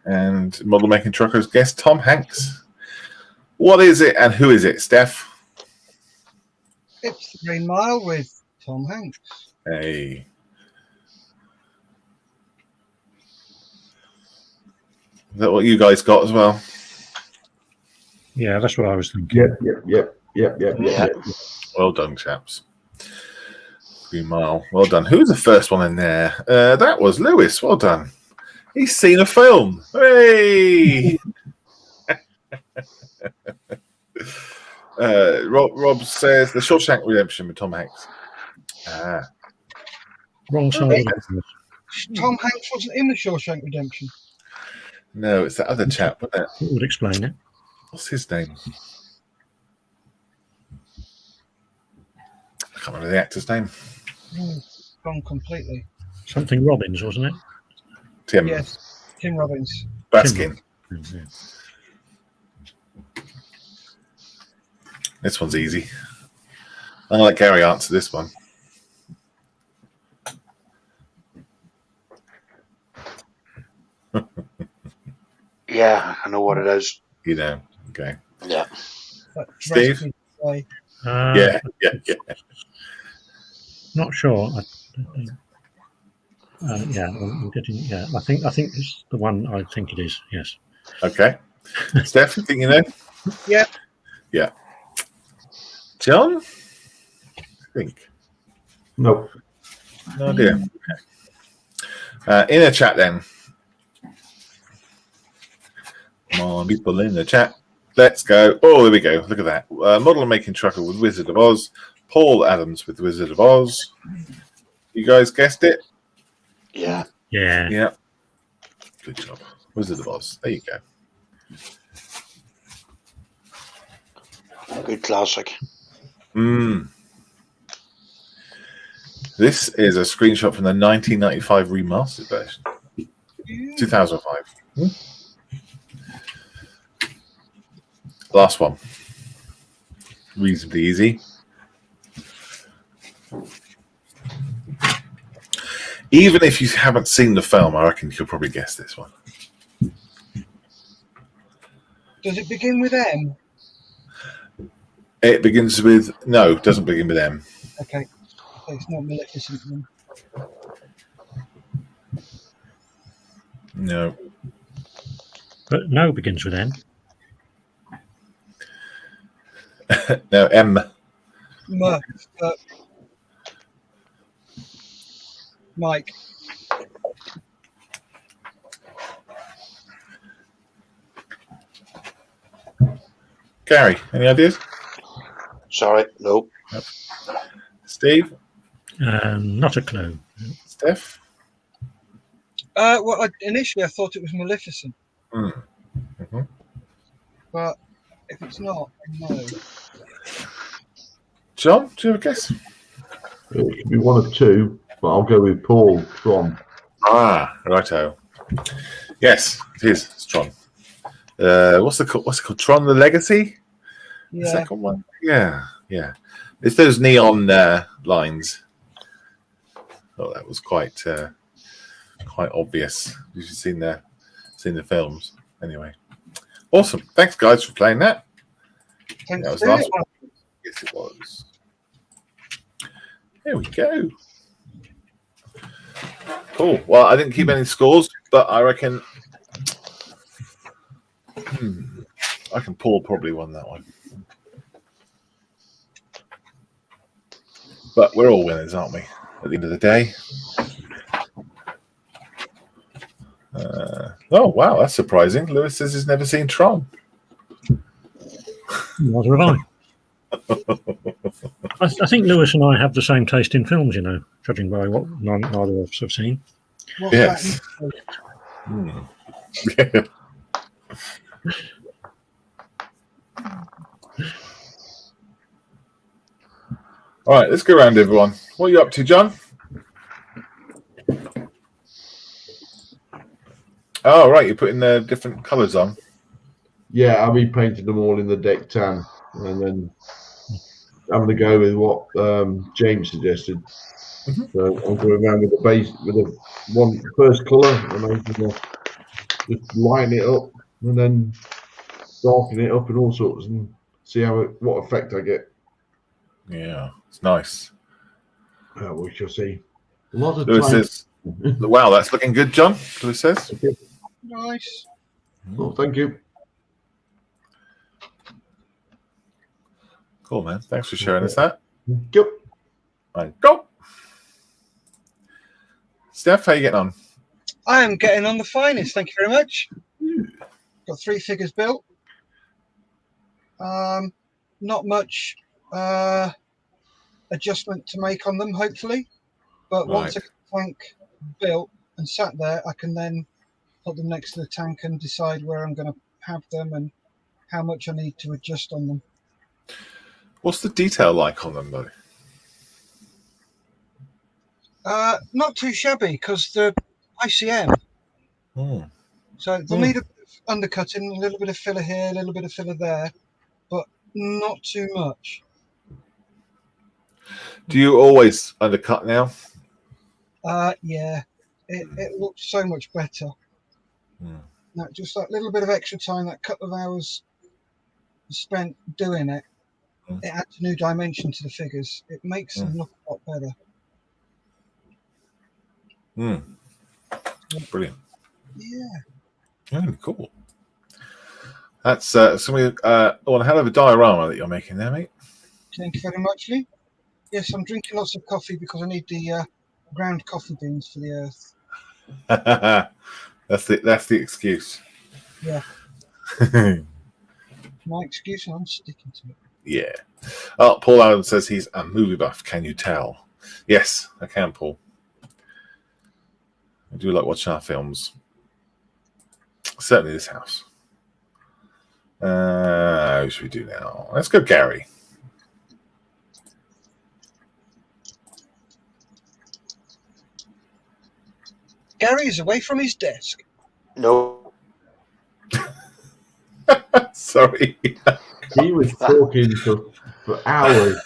[SPEAKER 1] and Model Making Truckers guess Tom Hanks. What is it and who is it, Steph?
[SPEAKER 3] It's The Green Mile with Tom Hanks.
[SPEAKER 1] Hey. Is that what you guys got as well?
[SPEAKER 4] Yeah, that's what I was thinking.
[SPEAKER 5] Yep.
[SPEAKER 1] Well done, chaps. Green Mile. Well done. Who's the first one in there? That was Lewis. Well done. He's seen a film. Hey! Rob says The Shawshank Redemption with Tom Hanks.
[SPEAKER 4] Wrong side of the
[SPEAKER 3] Tom Hanks wasn't in The Shawshank Redemption.
[SPEAKER 1] No, it's that other chap, wasn't it?
[SPEAKER 4] It would explain it.
[SPEAKER 1] What's his name? Can't remember the actor's name.
[SPEAKER 3] Gone completely.
[SPEAKER 4] Something Robbins, wasn't it?
[SPEAKER 1] Tim
[SPEAKER 3] Yes, Tim Robbins.
[SPEAKER 1] Baskin.
[SPEAKER 4] Yeah.
[SPEAKER 1] This one's easy. I'm gonna let Gary answer this one.
[SPEAKER 6] Yeah, I know what it is.
[SPEAKER 1] You know, okay.
[SPEAKER 6] Yeah.
[SPEAKER 1] Steve? Yeah.
[SPEAKER 4] Not sure. Yeah, I'm getting. Yeah, I think it's the one. I think it is. Yes.
[SPEAKER 1] Okay. Steph, you think you know?
[SPEAKER 3] Yeah.
[SPEAKER 1] Yeah. John? I think.
[SPEAKER 5] No.
[SPEAKER 1] No idea. Okay. In a chat then. Come on, people in the chat. Let's go. Oh, there we go. Look at that. Model making trucker with Wizard of Oz. Paul Adams with Wizard of Oz. You guys guessed it?
[SPEAKER 6] Yeah.
[SPEAKER 4] Yeah.
[SPEAKER 1] Yeah. Good job. Wizard of Oz. There you go.
[SPEAKER 6] Good classic.
[SPEAKER 1] This is a screenshot from the 1995 remastered version. 2005. Last one. Reasonably easy. Even if you haven't seen the film, I reckon you'll probably guess this one.
[SPEAKER 3] Does it begin with M?
[SPEAKER 1] It begins with... No, it doesn't begin with M.
[SPEAKER 3] Okay. So it's not Maleficent then.
[SPEAKER 1] No.
[SPEAKER 4] But no begins with N.
[SPEAKER 1] No, M.
[SPEAKER 3] Mike.
[SPEAKER 1] Gary, any ideas?
[SPEAKER 6] Sorry, nope.
[SPEAKER 1] Steve?
[SPEAKER 4] Not a clue.
[SPEAKER 1] Steph?
[SPEAKER 3] Well, initially I thought it was Maleficent, but if it's not, no.
[SPEAKER 1] John, do you have a guess?
[SPEAKER 5] It could be one of two, but I'll go with Paul Tron.
[SPEAKER 1] Ah, righto. Yes, it is. It's Tron. What's it called? Tron: The Legacy.
[SPEAKER 3] Yeah.
[SPEAKER 1] The second one. Yeah. It's those neon lines. Oh, that was quite obvious. You've seen the films. Anyway, awesome. Thanks, guys, for playing that.
[SPEAKER 3] Thanks
[SPEAKER 1] That was
[SPEAKER 3] for
[SPEAKER 1] the last
[SPEAKER 3] it.
[SPEAKER 1] one. Yes, it was. There we go. Cool. Well, I didn't keep any scores, but I reckon Paul probably won that one. But we're all winners, aren't we? At the end of the day. Oh, wow, that's surprising. Lewis says he's never seen Tron.
[SPEAKER 4] Neither have I. I think Lewis and I have the same taste in films, you know, judging by what neither of us have seen.
[SPEAKER 3] What's
[SPEAKER 1] Yes.
[SPEAKER 3] that?
[SPEAKER 1] All right, let's go around, everyone. What are you up to, John? Oh, right, you're putting the different colours on.
[SPEAKER 5] Yeah, I'll be painting them all in the deck tan, and then having to go with what James suggested. So I'm going around with the base with the one first colour, and I'm just lighten it up, and then darken it up and all sorts, and see what effect I get.
[SPEAKER 1] Yeah, it's nice.
[SPEAKER 5] We shall see. A lot of
[SPEAKER 1] Lewis
[SPEAKER 5] time.
[SPEAKER 1] says, wow, that's looking good, John. Lewis says.
[SPEAKER 5] Okay.
[SPEAKER 3] Nice.
[SPEAKER 5] Well, thank you.
[SPEAKER 1] Cool, man. Thanks for sharing us that.
[SPEAKER 5] Yep.
[SPEAKER 1] Right, go. Steph, how you getting on?
[SPEAKER 3] I am getting on the finest. Thank you very much. Got 3 figures built. Not much adjustment to make on them, hopefully. But once I get the tank built and sat there, I can then put them next to the tank and decide where I'm going to have them and how much I need to adjust on them.
[SPEAKER 1] What's the detail like on them, though?
[SPEAKER 3] Not too shabby because the ICM.
[SPEAKER 1] Mm.
[SPEAKER 3] So they'll need a bit of undercutting, a little bit of filler here, a little bit of filler there, but not too much.
[SPEAKER 1] Do you always undercut now?
[SPEAKER 3] Yeah, it looks so much better.
[SPEAKER 1] Mm.
[SPEAKER 3] No, just that little bit of extra time, that couple of hours spent doing it, it adds a new dimension to the figures. It makes them look a lot better.
[SPEAKER 1] Brilliant.
[SPEAKER 3] Yeah.
[SPEAKER 1] Oh, cool. That's something. One hell of a diorama that you're making there, mate.
[SPEAKER 3] Thank you very much, Lee. Yes, I'm drinking lots of coffee because I need the ground coffee beans for the earth.
[SPEAKER 1] That's the excuse.
[SPEAKER 3] Yeah. My excuse, and I'm sticking to it.
[SPEAKER 1] Yeah. Oh, Paul Allen says he's a movie buff. Can you tell? Yes, I can, Paul. I do like watching our films. Certainly this house. What should we do now? Let's go, Gary.
[SPEAKER 3] Gary is away from his desk.
[SPEAKER 6] No.
[SPEAKER 1] Sorry.
[SPEAKER 5] He was talking for hours.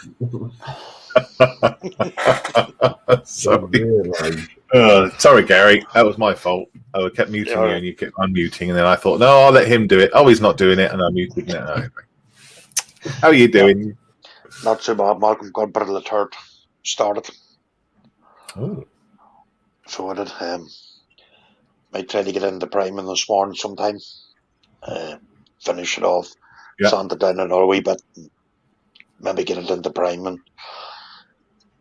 [SPEAKER 1] Sorry. Sorry, Gary. That was my fault. I kept muting you and you kept unmuting, and then I thought, no, I'll let him do it. Oh, he's not doing it, and I muted it. Anyway. How are you doing?
[SPEAKER 6] Not too bad, Malcolm. Got a bit of the third started.
[SPEAKER 1] Oh.
[SPEAKER 6] So I did. Might try to get into priming this morning sometime. Finish it off.
[SPEAKER 1] Yeah.
[SPEAKER 6] Sand it down another wee bit. Maybe get it into priming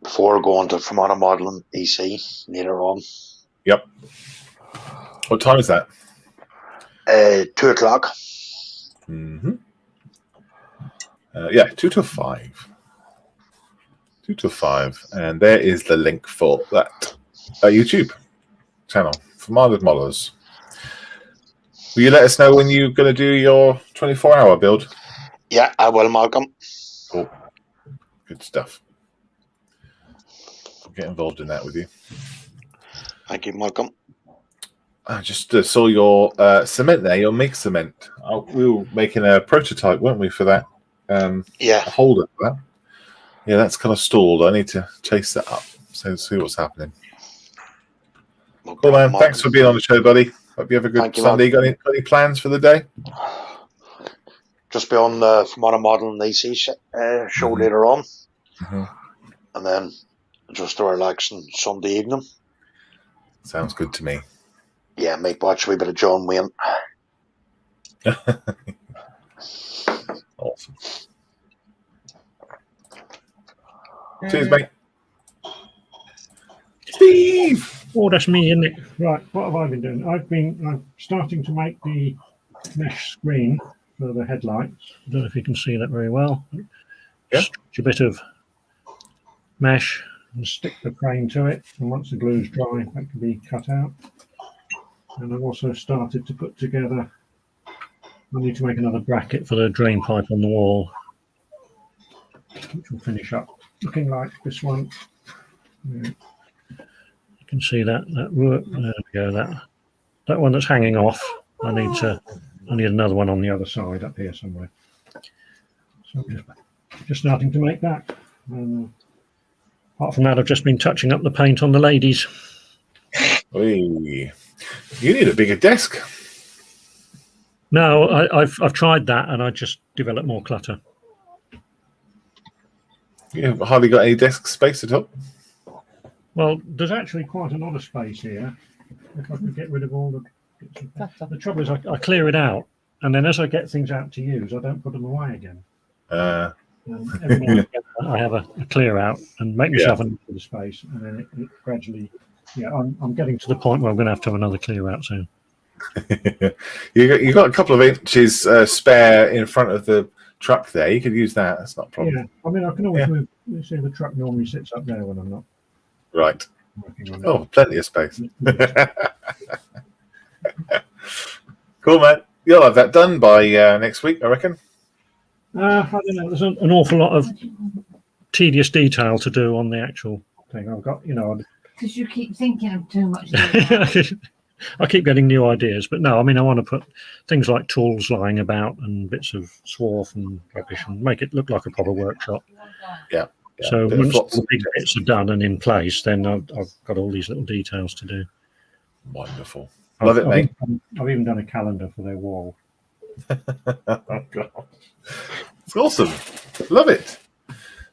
[SPEAKER 6] before going to Fermanagh Modelling EC later on.
[SPEAKER 1] Yep. What time is that?
[SPEAKER 6] 2 o'clock.
[SPEAKER 1] Mm-hmm. Yeah, 2 to 5. 2 to 5. And there is the link for that YouTube channel for Margaret Mollers. Will you let us know when you're going to do your 24-hour build?
[SPEAKER 6] Yeah, I will, Malcolm.
[SPEAKER 1] Cool. Good stuff. I'll get involved in that with you.
[SPEAKER 6] Thank you, Malcolm.
[SPEAKER 1] I just saw your cement there, your MIG cement. We were making a prototype, weren't we, for that?
[SPEAKER 6] Yeah.
[SPEAKER 1] A holder for that. Yeah, that's kind of stalled. I need to chase that up, so see what's happening.
[SPEAKER 6] No
[SPEAKER 1] Cool, man.
[SPEAKER 6] problem,
[SPEAKER 1] Thanks for being on the show, buddy. Hope you have a good Sunday. Got any plans for the day?
[SPEAKER 6] Just be on the Fermanagh Modelling EC show later on. And then just a relaxing Sunday evening.
[SPEAKER 1] Sounds good to me.
[SPEAKER 6] Yeah, might watch a wee bit of John Wayne.
[SPEAKER 1] Awesome. Cheers, mate. Steve!
[SPEAKER 4] Oh, that's me, isn't it? Right, what have I been doing? I'm starting to make the mesh screen for the headlights. I don't know if you can see that very well.
[SPEAKER 1] Yeah.
[SPEAKER 4] Stretch a bit of mesh and stick the frame to it, and once the glue's dry, that can be cut out. And I've also started to put together, I need to make another bracket for the drain pipe on the wall, which will finish up looking like this one. Yeah. You can see that work. There we go. That one that's hanging off. I need another one on the other side up here somewhere. So I'm just starting to make that. And, apart from that, I've just been touching up the paint on the ladies.
[SPEAKER 1] Oy. You need a bigger desk.
[SPEAKER 4] No, I've tried that, and I just developed more clutter.
[SPEAKER 1] You've hardly got any desk space at all.
[SPEAKER 4] Well, there's actually quite a lot of space here. If I could get rid of all the trouble is I clear it out, and then as I get things out to use, I don't put them away again. Every now and again, I have a clear out and make myself a bit of space, and then it gradually. Yeah, I'm getting to the point where I'm going to have another clear out soon.
[SPEAKER 1] You got a couple of inches spare in front of the truck there. You could use that. That's not a problem.
[SPEAKER 4] Yeah, I mean I can always move. You see, the truck normally sits up there when I'm not.
[SPEAKER 1] Right.
[SPEAKER 4] Working on it.
[SPEAKER 1] Oh, plenty of space. Cool, man. You'll have that done by next week, I reckon.
[SPEAKER 4] I don't know. There's an awful lot of tedious detail to do on the actual thing. I've got,
[SPEAKER 7] Because you keep thinking of too much.
[SPEAKER 4] I keep getting new ideas, but no, I mean, I want to put things like tools lying about and bits of swarf and rubbish and make it look like a proper workshop.
[SPEAKER 1] Yeah.
[SPEAKER 4] So
[SPEAKER 1] bit of
[SPEAKER 4] once all
[SPEAKER 1] flops
[SPEAKER 4] the
[SPEAKER 1] and
[SPEAKER 4] big
[SPEAKER 1] jets.
[SPEAKER 4] bits are done and in place, then I've got all these little details to do.
[SPEAKER 1] Wonderful. Love it, mate.
[SPEAKER 4] I've even done a calendar for their wall.
[SPEAKER 1] Oh, God. It's awesome. Love it.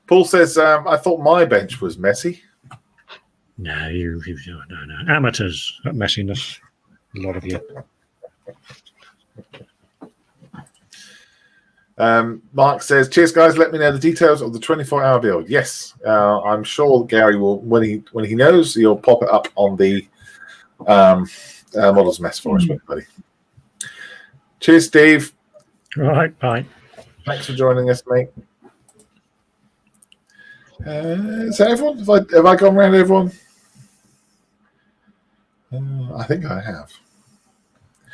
[SPEAKER 1] Paul says, I thought my bench was messy.
[SPEAKER 4] No, no. Amateurs at messiness. A lot of you.
[SPEAKER 1] Mark says, cheers, guys. Let me know the details of the 24-hour build. Yes, I'm sure Gary will, when he knows, he'll pop it up on the Models Mess for us, buddy. Cheers, Steve.
[SPEAKER 4] All right, bye.
[SPEAKER 1] Thanks for joining us, mate. Is that everyone? Have I gone around everyone? I think I have.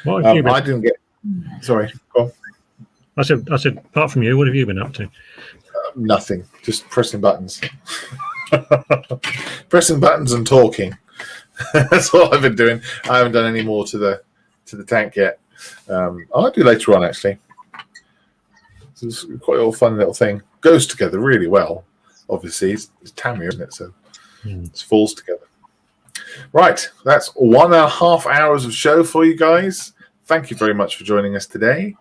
[SPEAKER 4] What have you been?
[SPEAKER 1] I didn't get. Sorry, go on.
[SPEAKER 4] I said, apart from you, what have you been up to?
[SPEAKER 1] Nothing. Just pressing buttons. Pressing buttons and talking. That's what I've been doing. I haven't done any more to the tank yet. I'll do later on, actually. It's quite a fun little thing. Goes together really well. Obviously, it's Tamiya, isn't it? So it falls together. Right, that's 1.5 hours of show for you guys. Thank you very much for joining us today.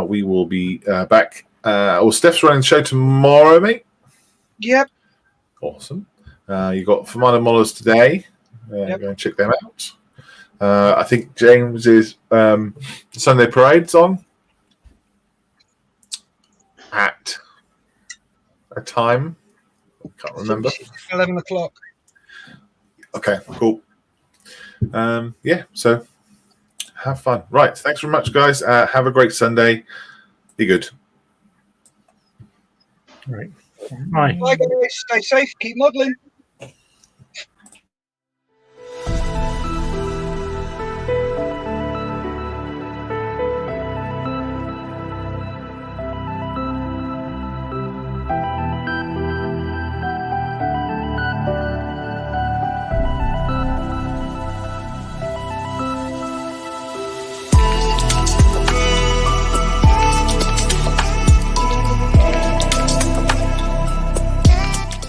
[SPEAKER 1] We will be back. Steph's running the show tomorrow, mate.
[SPEAKER 3] Yep.
[SPEAKER 1] Awesome. You got Famano Mollers today.
[SPEAKER 3] Yep.
[SPEAKER 1] Go and check them out. I think James's Sunday Parade's on at a time. Can't remember.
[SPEAKER 3] 11 o'clock.
[SPEAKER 1] Okay, cool. Yeah, so have fun. Right, thanks very much, guys. Have a great Sunday. Be good.
[SPEAKER 4] Right. Bye.
[SPEAKER 3] Bye, guys. Stay safe. Keep modelling.